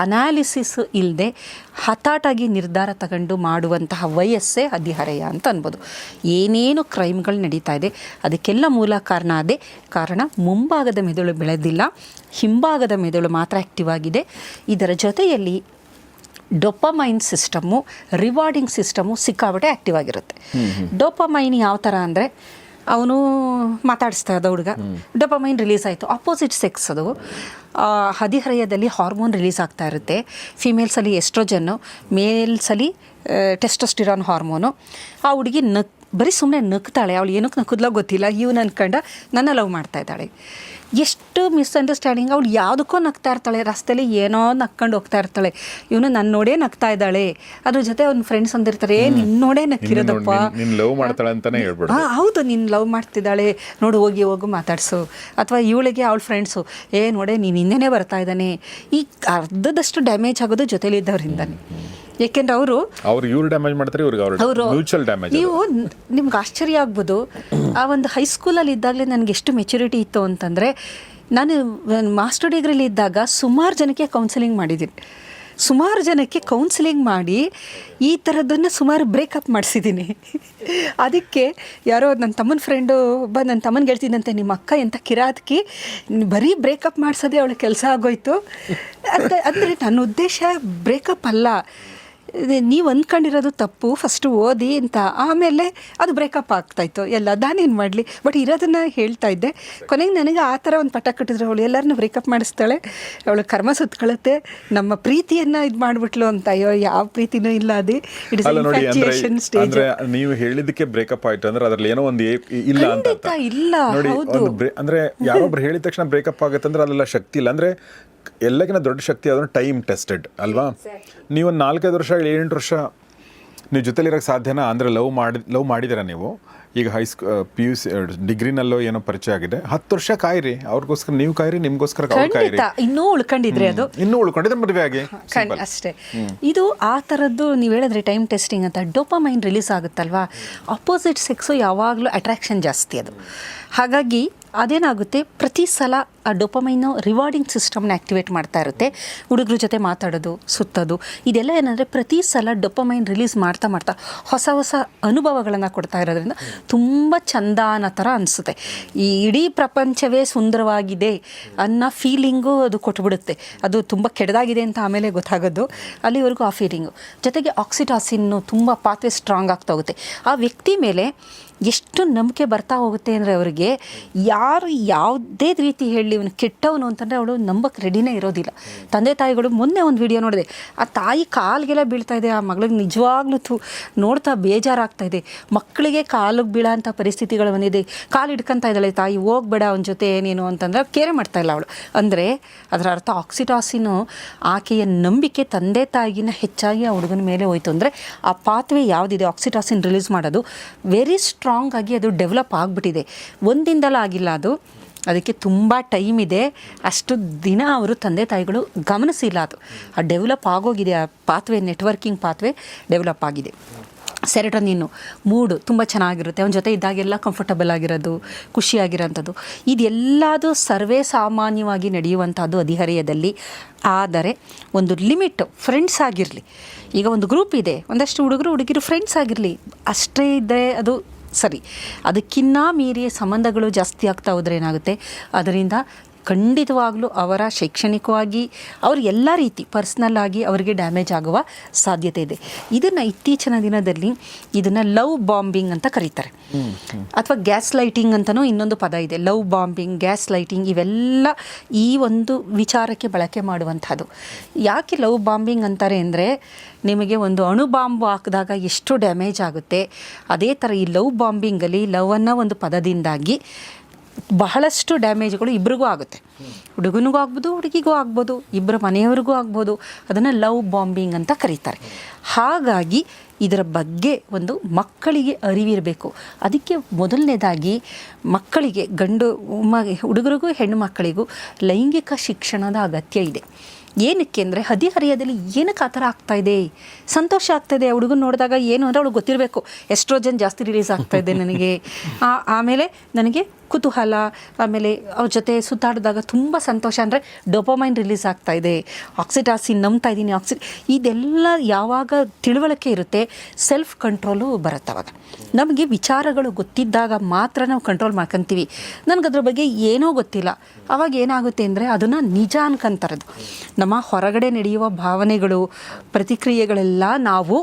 ಅನಾಲಿಸಿಸ್ ಇಲ್ಲದೆ ಹಠಾಟಾಗಿ ನಿರ್ಧಾರ ತಗೊಂಡು ಮಾಡುವಂತಹ ವಯಸ್ಸೇ ಹದಿಹರೆಯ ಅಂತ ಅನ್ಬೋದು. ಏನೇನು ಕ್ರೈಮ್ಗಳು ನಡೀತಾ ಇದೆ ಅದಕ್ಕೆಲ್ಲ ಮೂಲ ಕಾರಣ ಮುಂಭಾಗದ ಮೆದುಳು ಬೆಳೆದಿಲ್ಲ, ಹಿಂಭಾಗದ ಮೆದುಳು ಮಾತ್ರ ಆ್ಯಕ್ಟಿವ್ ಆಗಿದೆ. ಇದರ ಜೊತೆಯಲ್ಲಿ ಡೋಪಮೈನ್ ಸಿಸ್ಟಮ್ಮು, ರಿವಾರ್ಡಿಂಗ್ ಸಿಸ್ಟಮು ಸಿಕ್ಕಾಬಿಟ್ಟೆ ಆ್ಯಕ್ಟಿವ್ ಆಗಿರುತ್ತೆ. ಡೋಪಮೈನ್ ಯಾವ ಥರ ಅಂದರೆ ಅವನು ಮಾತಾಡಿಸ್ತಾ ಇದ್ದ ಹುಡುಗ, ಡೋಪಮೈನ್ ರಿಲೀಸ್ ಆಯಿತು. ಆಪೋಸಿಟ್ ಸೆಕ್ಸ್ ಅದು ಹದಿಹರೆಯದಲ್ಲಿ ಹಾರ್ಮೋನ್ ರಿಲೀಸ್ ಆಗ್ತಾ ಇರುತ್ತೆ. ಫಿಮೇಲ್ಸಲ್ಲಿ ಎಸ್ಟ್ರೋಜನ್ನು, ಮೇಲ್ಸಲ್ಲಿ ಟೆಸ್ಟೋಸ್ಟಿರಾನ್ ಹಾರ್ಮೋನು. ಆ ಹುಡುಗಿ ಬರೀ ಸುಮ್ಮನೆ ನಗ್ತಾಳೆ. ಅವಳು ಏನಕ್ಕೆ ನಕ್ಕದ್ಲೋ ಗೊತ್ತಿಲ್ಲ, ಇವನು ಅನ್ಕೊಂಡ ನನ್ನ ಲವ್ ಮಾಡ್ತಾ ಇದ್ದಾಳೆ. ಎಷ್ಟು ಮಿಸ್ಅಂಡರ್ಸ್ಟ್ಯಾಂಡಿಂಗ್. ಅವಳು ಯಾವುದಕ್ಕೋ ನಗ್ತಾ ಇರ್ತಾಳೆ, ರಸ್ತೆಯಲ್ಲಿ ಏನೋ ನಕ್ಕೊಂಡು ಹೋಗ್ತಾ ಇರ್ತಾಳೆ, ಇವನು ನನ್ನ ನೋಡೇ ನಗ್ತಾ ಇದ್ದಾಳೆ. ಅದ್ರ ಜೊತೆ ಅವ್ನ ಫ್ರೆಂಡ್ಸ್ ಅಂದಿರ್ತಾರೆ, ನಿನ್ನ ನೋಡೇ ನಕ್ಕಿರೋದಪ್ಪ, ಲವ್ ಮಾಡ್ತಾಳೆ ಅಂತಾನೆ ಹೇಳ್ಬಿಡು. ಹೌದು, ನಿನ್ನ ಲವ್ ಮಾಡ್ತಿದ್ದಾಳೆ ನೋಡು, ಹೋಗು ಮಾತಾಡ್ಸು. ಅಥವಾ ಇವಳಿಗೆ ಅವಳ ಫ್ರೆಂಡ್ಸು, ನೋಡೆ ನೀನು ಹಿಂದೆನೇ ಬರ್ತಾ ಇದ್ದಾನೆ. ಈ ಅರ್ಧದಷ್ಟು ಡ್ಯಾಮೇಜ್ ಆಗೋದು ಜೊತೆಲಿದ್ದವರಿಂದಾನೆ. ಏಕೆಂದ್ರೆ ಇವ್ರು ಡ್ಯಾಮೇಜ್ ಮಾಡ್ತಾರೆ, ಅವರು ಮ್ಯೂಚುವಲ್ ಡ್ಯಾಮೇಜ್. ನಿಮ್ಗೆ ಆಶ್ಚರ್ಯ ಆಗ್ಬೋದು, ಆ ಒಂದು ಹೈಸ್ಕೂಲಲ್ಲಿ ಇದ್ದಾಗಲೇ ನನಗೆ ಎಷ್ಟು ಮೆಚುರಿಟಿ ಇತ್ತು ಅಂತಂದರೆ, ನಾನು ಮಾಸ್ಟರ್ ಡಿಗ್ರಿಲಿ ಇದ್ದಾಗ ಸುಮಾರು ಜನಕ್ಕೆ ಕೌನ್ಸಿಲಿಂಗ್ ಮಾಡಿದ್ದೀನಿ. ಸುಮಾರು ಜನಕ್ಕೆ ಕೌನ್ಸಿಲಿಂಗ್ ಮಾಡಿ ಈ ಥರದನ್ನು ಸುಮಾರು ಬ್ರೇಕಪ್ ಮಾಡಿಸಿದ್ದೀನಿ. ಅದಕ್ಕೆ ಯಾರೋ ನನ್ನ ತಮ್ಮನ ಫ್ರೆಂಡು ನನ್ನ ತಮ್ಮನಿಗೆ ಹೇಳ್ತಿದ್ದಂತೆ, ನಿಮ್ಮ ಅಕ್ಕ ಎಂಥ ಕಿರಾತಕಿ, ಬರೀ ಬ್ರೇಕಪ್ ಮಾಡಿಸೋದೇ ಅವಳ ಕೆಲಸ ಆಗೋಯ್ತು ಅಂತ. ಅಂದರೆ ನನ್ನ ಉದ್ದೇಶ ಬ್ರೇಕಪ್ ಅಲ್ಲ, ನೀವು ಅಂದ್ಕೊಂಡಿರೋದು ತಪ್ಪು, ಫಸ್ಟು ಓದಿ ಅಂತ, ಆಮೇಲೆ ಅದು ಬ್ರೇಕಪ್ ಆಗ್ತಾಯಿತ್ತು ಎಲ್ಲ, ನಾನೇನು ಮಾಡಲಿ. ಬಟ್ ಇರೋದನ್ನು ಹೇಳ್ತಾ ಇದ್ದೆ. ಕೊನೆಗೆ ನನಗೆ ಆ ಥರ ಒಂದು ಪಟ ಕಟ್ಟಿದ್ರು, ಅವಳು ಎಲ್ಲರನ್ನೂ ಬ್ರೇಕಪ್ ಮಾಡಿಸ್ತಾಳೆ, ಅವಳು ಕರ್ಮ ಸುತ್ಕೊಳ್ಳುತ್ತೆ, ನಮ್ಮ ಪ್ರೀತಿಯನ್ನು ಇದು ಮಾಡಿಬಿಟ್ಲು ಅಂತ. ಅಯ್ಯೋ, ಯಾವ ಪ್ರೀತಿನೂ ಇಲ್ಲ, ಅದು ಇಟ್ ಇಸ್ ಇನ್ಫ್ಯಾಚುಯೇಷನ್ ಸ್ಟೇಜ್. ನೀವು ಹೇಳಿದಕ್ಕೆ ಬ್ರೇಕಪ್ ಆಯ್ತು ಅಂದ್ರೆ ಅದ್ರಲ್ಲಿ ಏನೋ ಒಂದು ಇಲ್ಲ ಅಂತ ಇಲ್ಲ. ಹೌದು, ಅಂದ್ರೆ ಯಾರೊಬ್ರು ಹೇಳಿದ ತಕ್ಷಣ ಬ್ರೇಕಪ್ ಆಗುತ್ತೆ ಅಂದ್ರೆ ಅದೆಲ್ಲ ಶಕ್ತಿ ಇಲ್ಲ. ಅಂದ್ರೆ ಎಲ್ಲಕ್ಕಿಂತ ದೊಡ್ಡ ಶಕ್ತಿ ಅದನ್ನು ಟೈಮ್ ಟೆಸ್ಟೆಡ್ ಅಲ್ವಾ. ನೀವು ಒಂದು 4-5 ವರ್ಷ 7-8 ವರ್ಷ ನೀವು ಜೊತೆಲಿರೋಕ್ಕೆ ಸಾಧ್ಯನಾ? ಅಂದರೆ ಲವ್ ಮಾಡಿದ್ದೀರಾ ನೀವು ಈಗ PUC ಡಿಗ್ರಿನಲ್ಲೋ ಏನೋ ಪರಿಚಯ ಆಗಿದೆ. 10 ವರ್ಷ ಕಾಯಿರಿ, ಅವ್ರಿಗೋಸ್ಕರ ನೀವು ಕಾಯಿರಿ, ನಿಮ್ಗೋಸ್ಕರ ಅವ್ರು ಕಾಯಿರಿ. ಇನ್ನೂ ಉಳ್ಕೊಂಡಿದ್ರೆ ಅದು ಇನ್ನೂ ಉಳ್ಕೊಂಡಿದ್ರೆ ಮದುವೆ ಆಗಿ ಅಷ್ಟೇ. ಇದು ಆ ಥರದ್ದು ನೀವು ಹೇಳಿದ್ರೆ ಟೈಮ್ ಟೆಸ್ಟಿಂಗ್ ಅಂತ ಡೋಪಮೈನ್ ರಿಲೀಸ್ ಆಗುತ್ತಲ್ವಾ, ಅಪೋಸಿಟ್ ಸೆಕ್ಸು ಯಾವಾಗಲೂ ಅಟ್ರಾಕ್ಷನ್ ಜಾಸ್ತಿ ಅದು. ಹಾಗಾಗಿ ಅದೇನಾಗುತ್ತೆ, ಪ್ರತಿ ಸಲ ಆ ಡೋಪಮೈನು ರಿವಾರ್ಡಿಂಗ್ ಸಿಸ್ಟಮ್ನ ಆ್ಯಕ್ಟಿವೇಟ್ ಮಾಡ್ತಾ ಇರುತ್ತೆ. ಹುಡುಗರ ಜೊತೆ ಮಾತಾಡೋದು, ಸುತ್ತೋದು, ಇದೆಲ್ಲ ಏನಂದರೆ ಪ್ರತಿ ಸಲ ಡೋಪಮೈನ್ ರಿಲೀಸ್ ಮಾಡ್ತಾ ಹೊಸ ಹೊಸ ಅನುಭವಗಳನ್ನು ಕೊಡ್ತಾ ಇರೋದ್ರಿಂದ ತುಂಬ ಚಂದ ಅನ್ನೋ ಥರ ಅನಿಸುತ್ತೆ. ಈ ಇಡೀ ಪ್ರಪಂಚವೇ ಸುಂದರವಾಗಿದೆ ಅನ್ನೋ ಫೀಲಿಂಗು ಅದು ಕೊಟ್ಬಿಡುತ್ತೆ. ಅದು ತುಂಬ ಕೆಟ್ಟದಾಗಿದೆ ಅಂತ ಆಮೇಲೆ ಗೊತ್ತಾಗೋದು, ಅಲ್ಲಿವರೆಗೂ ಆ ಫೀಲಿಂಗು. ಜೊತೆಗೆ ಆಕ್ಸಿಟಾಸಿನ್ನು ತುಂಬ ಪಾತ್ವೆ ಸ್ಟ್ರಾಂಗ್ ಆಗ್ತಾ ಹೋಗುತ್ತೆ. ಆ ವ್ಯಕ್ತಿ ಮೇಲೆ ಎಷ್ಟು ನಂಬಿಕೆ ಬರ್ತಾ ಹೋಗುತ್ತೆ ಅಂದರೆ ಅವರಿಗೆ ಯಾರು ಯಾವುದೇ ರೀತಿ ಹೇಳಿ ಇವನು ಕೆಟ್ಟವನು ಅಂತಂದರೆ ಅವಳು ನಂಬಕ್ಕೆ ರೆಡಿನೇ ಇರೋದಿಲ್ಲ. ತಂದೆ ತಾಯಿಗಳು ಮೊನ್ನೆ ಒಂದು ವಿಡಿಯೋ ನೋಡಿದೆ, ಆ ತಾಯಿ ಕಾಲಿಗೆಲ್ಲ ಬೀಳ್ತಾ ಇದೆ, ಆ ಮಗಳಿಗೆ ನಿಜವಾಗ್ಲೂ ನೋಡ್ತಾ ಬೇಜಾರಾಗ್ತಾ ಇದೆ. ಮಕ್ಕಳಿಗೆ ಕಾಲಿಗೆ ಬೀಳೋ ಅಂಥ ಪರಿಸ್ಥಿತಿಗಳು ಬಂದಿದೆ. ಕಾಲು ಹಿಡ್ಕೊತಾ ಇದ್ದಾಳೆ ತಾಯಿ, ಹೋಗ್ಬೇಡ ಅವನ ಜೊತೆ ಏನೇನು ಅಂತಂದರೆ ಕೇರೆ ಮಾಡ್ತಾ ಇಲ್ಲ ಅವಳು. ಅಂದರೆ ಅದರ ಅರ್ಥ ಆಕ್ಸಿಟಾಸಿನು ಆಕೆಯ ನಂಬಿಕೆ ತಂದೆ ತಾಯಿಗಿನ ಹೆಚ್ಚಾಗಿ ಆ ಹುಡುಗನ ಮೇಲೆ ಹೋಯ್ತು. ಅಂದರೆ ಆ ಪಾತ್ವೆ ಯಾವುದಿದೆ ಆಕ್ಸಿಟಾಸಿನ್ ರಿಲೀಸ್ ಮಾಡೋದು ವೆರಿ ಸ್ಟ್ರಾಂಗ್ ಆಗಿ ಅದು ಡೆವಲಪ್ ಆಗಿಬಿಟ್ಟಿದೆ. ಒಂದಿಂದಲೂ ಆಗಿಲ್ಲ ಅದು, ಅದಕ್ಕೆ ತುಂಬ ಟೈಮ್ ಇದೆ. ಅಷ್ಟು ದಿನ ಅವರು ತಂದೆ ತಾಯಿಗಳು ಗಮನಿಸಿಲ್ಲ. ಅದು ಆ ಡೆವಲಪ್ ಆಗೋಗಿದೆ, ಆ ಪಾತ್ವೆ ನೆಟ್ವರ್ಕಿಂಗ್ ಪಾತ್ವೆ ಡೆವಲಪ್ ಆಗಿದೆ. ಸೆರೆಟೋನಿನ್ನು ಮೂಡು ತುಂಬ ಚೆನ್ನಾಗಿರುತ್ತೆ, ಅವನ ಜೊತೆ ಇದ್ದಾಗೆಲ್ಲ ಕಂಫರ್ಟಬಲ್ ಆಗಿರೋದು, ಖುಷಿಯಾಗಿರೋಂಥದ್ದು, ಇದೆಲ್ಲದು ಸರ್ವೇ ಸಾಮಾನ್ಯವಾಗಿ ನಡೆಯುವಂಥದ್ದು ಹದಿಹರೆಯದಲ್ಲಿ. ಆದರೆ ಒಂದು ಲಿಮಿಟ್, ಫ್ರೆಂಡ್ಸ್ ಆಗಿರಲಿ. ಈಗ ಒಂದು ಗ್ರೂಪ್ ಇದೆ, ಒಂದಷ್ಟು ಹುಡುಗಿರು ಫ್ರೆಂಡ್ಸ್ ಆಗಿರಲಿ, ಅಷ್ಟೇ ಇದ್ದರೆ ಅದು ಸರಿ. ಅದಕ್ಕಿಂತ ಮೀರಿ ಸಂಬಂಧಗಳು ಜಾಸ್ತಿ ಆಗ್ತಾ ಹೋದರೆ ಏನಾಗುತ್ತೆ, ಅದರಿಂದ ಖಂಡಿತವಾಗ್ಲೂ ಅವರ ಶೈಕ್ಷಣಿಕವಾಗಿ ಅವ್ರ ಎಲ್ಲ ರೀತಿ ಪರ್ಸ್ನಲ್ ಆಗಿ ಅವರಿಗೆ ಡ್ಯಾಮೇಜ್ ಆಗುವ ಸಾಧ್ಯತೆ ಇದೆ. ಇದನ್ನು ಇತ್ತೀಚಿನ ದಿನದಲ್ಲಿ ಇದನ್ನು ಲವ್ ಬಾಂಬಿಂಗ್ ಅಂತ ಕರೀತಾರೆ, ಅಥವಾ ಗ್ಯಾಸ್ ಲೈಟಿಂಗ್ ಅಂತಲೂ ಇನ್ನೊಂದು ಪದ ಇದೆ. ಲವ್ ಬಾಂಬಿಂಗ್, ಗ್ಯಾಸ್ ಲೈಟಿಂಗ್ ಇವೆಲ್ಲ ಈ ಒಂದು ವಿಚಾರಕ್ಕೆ ಬಳಕೆ ಮಾಡುವಂಥದ್ದು. ಯಾಕೆ ಲವ್ ಬಾಂಬಿಂಗ್ ಅಂತಾರೆ ಅಂದರೆ, ನಿಮಗೆ ಒಂದು ಅಣು ಬಾಂಬ್ ಹಾಕಿದಾಗ ಎಷ್ಟು ಡ್ಯಾಮೇಜ್ ಆಗುತ್ತೆ, ಅದೇ ಥರ ಈ ಲವ್ ಬಾಂಬಿಂಗಲ್ಲಿ ಲವ್ ಅನ್ನೋ ಒಂದು ಪದದಿಂದಾಗಿ ಬಹಳಷ್ಟು ಡ್ಯಾಮೇಜ್ಗಳು ಇಬ್ರಿಗೂ ಆಗುತ್ತೆ. ಹುಡುಗನಿಗೂ ಆಗ್ಬೋದು, ಹುಡುಗಿಗೂ ಆಗ್ಬೋದು, ಇಬ್ಬರ ಮನೆಯವರಿಗೂ ಆಗ್ಬೋದು. ಅದನ್ನು ಲವ್ ಬಾಂಬಿಂಗ್ ಅಂತ ಕರೀತಾರೆ. ಹಾಗಾಗಿ ಇದರ ಬಗ್ಗೆ ಒಂದು ಮಕ್ಕಳಿಗೆ ಅರಿವಿರಬೇಕು. ಅದಕ್ಕೆ ಮೊದಲನೇದಾಗಿ ಮಕ್ಕಳಿಗೆ ಹುಡುಗರಿಗೂ ಹೆಣ್ಣು ಮಕ್ಕಳಿಗೂ ಲೈಂಗಿಕ ಶಿಕ್ಷಣದ ಅಗತ್ಯ ಇದೆ. ಏನಕ್ಕೆ ಅಂದರೆ ಹದಿಹರೆಯದಲ್ಲಿ ಏನಕ್ಕೆ ಆ ಥರ ಆಗ್ತಾಯಿದೆ, ಸಂತೋಷ ಆಗ್ತಾಯಿದೆ ಹುಡುಗನ ನೋಡಿದಾಗ ಏನು ಅಂದರೆ ಅವಳಿಗೆ ಗೊತ್ತಿರಬೇಕು ಎಸ್ಟ್ರೋಜನ್ ಜಾಸ್ತಿ ರಿಲೀಸ್ ಆಗ್ತಾಯಿದೆ ನನಗೆ, ಆಮೇಲೆ ನನಗೆ ಕುತೂಹಲ, ಆಮೇಲೆ ಅವ್ರ ಜೊತೆ ಸುತ್ತಾಡಿದಾಗ ತುಂಬ ಸಂತೋಷ ಅಂದರೆ ಡೋಪಮೈನ್ ರಿಲೀಸ್ ಆಗ್ತಾಯಿದೆ, ಆಕ್ಸಿಟಾಸಿನ್ ನಂಬ್ತಾ ಇದ್ದೀನಿ, ಇದೆಲ್ಲ ಯಾವಾಗ ತಿಳುವಳಿಕೆ ಇರುತ್ತೆ ಸೆಲ್ಫ್ ಕಂಟ್ರೋಲು ಬರುತ್ತೆ. ಅವಾಗ ನಮಗೆ ವಿಚಾರಗಳು ಗೊತ್ತಿದ್ದಾಗ ಮಾತ್ರ ನಾವು ಕಂಟ್ರೋಲ್ ಮಾಡ್ಕೊತೀವಿ. ನನಗದ್ರ ಬಗ್ಗೆ ಏನೂ ಗೊತ್ತಿಲ್ಲ, ಆವಾಗ ಏನಾಗುತ್ತೆ ಅಂದರೆ ಅದನ್ನು ನಿಜ ಅನ್ಕೊಂತಾರದು. ನಮ್ಮ ಹೊರಗಡೆ ನಡೆಯುವ ಭಾವನೆಗಳು, ಪ್ರತಿಕ್ರಿಯೆಗಳೆಲ್ಲ ನಾವು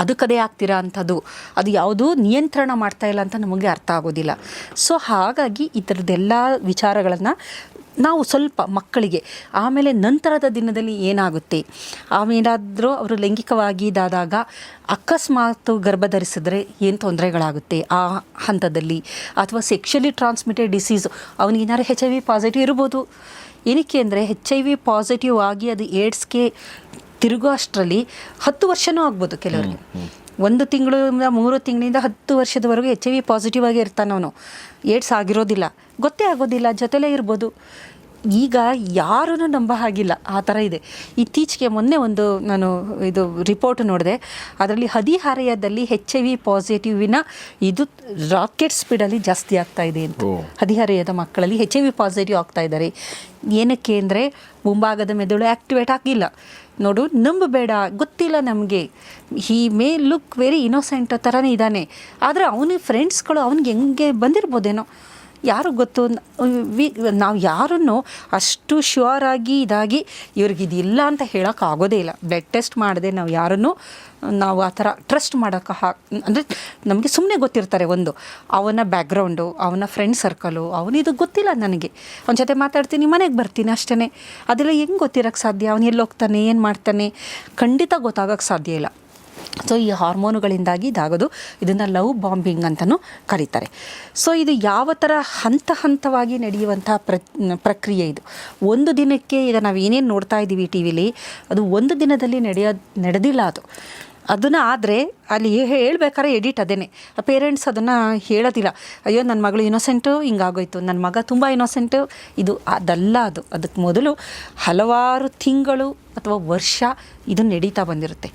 ಅದಕ್ಕದೇ ಆಗ್ತೀರಾ ಅಂಥದ್ದು, ಅದು ಯಾವುದೂ ನಿಯಂತ್ರಣ ಮಾಡ್ತಾ ಇಲ್ಲ ಅಂತ ನಮಗೆ ಅರ್ಥ ಆಗೋದಿಲ್ಲ. ಸೊ ಹಾಗಾಗಿ ಈ ಥರದ್ದೆಲ್ಲ ವಿಚಾರಗಳನ್ನು ನಾವು ಸ್ವಲ್ಪ ಮಕ್ಕಳಿಗೆ, ಆಮೇಲೆ ನಂತರದ ದಿನದಲ್ಲಿ ಏನಾಗುತ್ತೆ, ಆಮೇಲಾದರೂ ಅವರು ಲೈಂಗಿಕವಾಗಿ ಇದಾದಾಗ ಅಕಸ್ಮಾತ್ ಗರ್ಭ ಧರಿಸಿದ್ರೆ ಏನು ತೊಂದರೆಗಳಾಗುತ್ತೆ ಆ ಹಂತದಲ್ಲಿ, ಅಥವಾ ಸೆಕ್ಷುಲಿ ಟ್ರಾನ್ಸ್ಮಿಟೆಡ್ ಡಿಸೀಸು ಅವನಿಗೇನಾದ್ರು HIV ಪಾಸಿಟಿವ್ ಇರ್ಬೋದು. ಏನಕ್ಕೆ ಅಂದರೆ HIV ಪಾಸಿಟಿವ್ ಆಗಿ ಅದು ಏಡ್ಸ್ಗೆ ತಿರುಗೋ ಅಷ್ಟರಲ್ಲಿ 10 ವರ್ಷವೂ ಆಗ್ಬೋದು ಕೆಲವರಿಗೆ. 1 ತಿಂಗಳಿಂದ 3 ತಿಂಗಳಿಂದ 10 ವರ್ಷದವರೆಗೂ HIV ಪಾಸಿಟಿವ್ ಆಗಿ ಇರ್ತಾನೆ ಅವನು. ಏಡ್ಸ್ ಆಗಿರೋದಿಲ್ಲ, ಗೊತ್ತೇ ಆಗೋದಿಲ್ಲ, ಜೊತೆಲೇ ಇರ್ಬೋದು. ಈಗ ಯಾರೂ ನಂಬ ಹಾಗಿಲ್ಲ, ಆ ಥರ ಇದೆ. ಇತ್ತೀಚೆಗೆ ಮೊನ್ನೆ ನಾನು ಇದು ರಿಪೋರ್ಟ್ ನೋಡಿದೆ, ಅದರಲ್ಲಿ ಹದಿಹರೆಯದಲ್ಲಿ HIV ಪಾಸಿಟಿವಿನ ಇದು ರಾಕೆಟ್ ಸ್ಪೀಡಲ್ಲಿ ಜಾಸ್ತಿ ಆಗ್ತಾ ಇದೆ ಅಂತ. ಹದಿಹರೆಯದ ಮಕ್ಕಳಲ್ಲಿ HIV ಪಾಸಿಟಿವ್ ಆಗ್ತಾ ಇದ್ದಾರೆ. ಏನಕ್ಕೆ ಅಂದರೆ ಮುಂಭಾಗದ ಮೆದುಳು ಆ್ಯಕ್ಟಿವೇಟ್ ಆಗಿಲ್ಲ. ನೋಡು, ನಂಬಬೇಡ, ಗೊತ್ತಿಲ್ಲ ನಮಗೆ, ಹಿ ಮೇ ಲುಕ್ ವೆರಿ ಇನ್ನೋಸೆಂಟ್ ಥರನೇ ಇದ್ದಾನೆ, ಆದರೆ ಅವನಿಗೆ ಫ್ರೆಂಡ್ಸ್ಗಳು ಅವನಿಗೆ ಹೆಂಗೆ ಬಂದಿರ್ಬೋದೇನೋ, ಯಾರು ಗೊತ್ತು. ನಾವು ಯಾರನ್ನು ಅಷ್ಟು ಶ್ಯೂರಾಗಿ ಇದಾಗಿ ಇವ್ರಿಗಿದಿಲ್ಲ ಅಂತ ಹೇಳೋಕ್ಕಾಗೋದೇ ಇಲ್ಲ. ಬ್ಲಡ್ ಟೆಸ್ಟ್ ಮಾಡದೆ ನಾವು ಆ ಥರ ಟ್ರಸ್ಟ್ ಮಾಡೋಕ್ಕೆ ಅಂದರೆ ನಮಗೆ ಸುಮ್ಮನೆ ಗೊತ್ತಿರ್ತಾರೆ ಒಂದು ಅವನ ಬ್ಯಾಕ್ಗ್ರೌಂಡು, ಅವನ ಫ್ರೆಂಡ್ ಸರ್ಕಲು, ಅವನಿದು ಗೊತ್ತಿಲ್ಲ ನನಗೆ, ಅವನ ಜೊತೆ ಮಾತಾಡ್ತೀನಿ, ಮನೆಗೆ ಬರ್ತೀನಿ ಅಷ್ಟೇ. ಅದೆಲ್ಲ ಹೆಂಗೆ ಗೊತ್ತಿರೋಕ್ಕೆ ಸಾಧ್ಯ? ಅವನು ಎಲ್ಲಿ ಹೋಗ್ತಾನೆ, ಏನು ಮಾಡ್ತಾನೆ, ಖಂಡಿತ ಗೊತ್ತಾಗೋಕ್ಕೆ ಸಾಧ್ಯ ಇಲ್ಲ. ಸೊ ಈ ಹಾರ್ಮೋನುಗಳಿಂದಾಗಿ ಇದಾಗೋದು, ಇದನ್ನು ಲವ್ ಬಾಂಬಿಂಗ್ ಅಂತಲೂ ಕರೀತಾರೆ. ಸೊ ಇದು ಯಾವ ಥರ ಹಂತವಾಗಿ ನಡೆಯುವಂಥ ಪ್ರಕ್ರಿಯೆ ಇದು. ಒಂದು ದಿನಕ್ಕೆ ಈಗ ನಾವು ಏನೇನು ನೋಡ್ತಾ ಇದ್ದೀವಿ ಟಿ ವಿಲಿ, ಅದು ಒಂದು ದಿನದಲ್ಲಿ ನಡೆದಿಲ್ಲ. ಅದನ್ನು ಆದರೆ ಅಲ್ಲಿ ಹೇಳ್ಬೇಕಾದ್ರೆ ಎಡಿಟ್ ಅದೇನೆ ಪೇರೆಂಟ್ಸ್ ಅದನ್ನು ಹೇಳೋದಿಲ್ಲ. ಅಯ್ಯೋ ನನ್ನ ಮಗಳು ಇನ್ನೋಸೆಂಟು ಹಿಂಗಾಗೋಯ್ತು, ನನ್ನ ಮಗ ತುಂಬ ಇನ್ನೋಸೆಂಟು, ಇದು ಅದಲ್ಲ. ಅದಕ್ಕೆ ಮೊದಲು ಹಲವಾರು ತಿಂಗಳು ಅಥವಾ ವರ್ಷ ಇದು ನಡೀತಾ ಬಂದಿರುತ್ತೆ.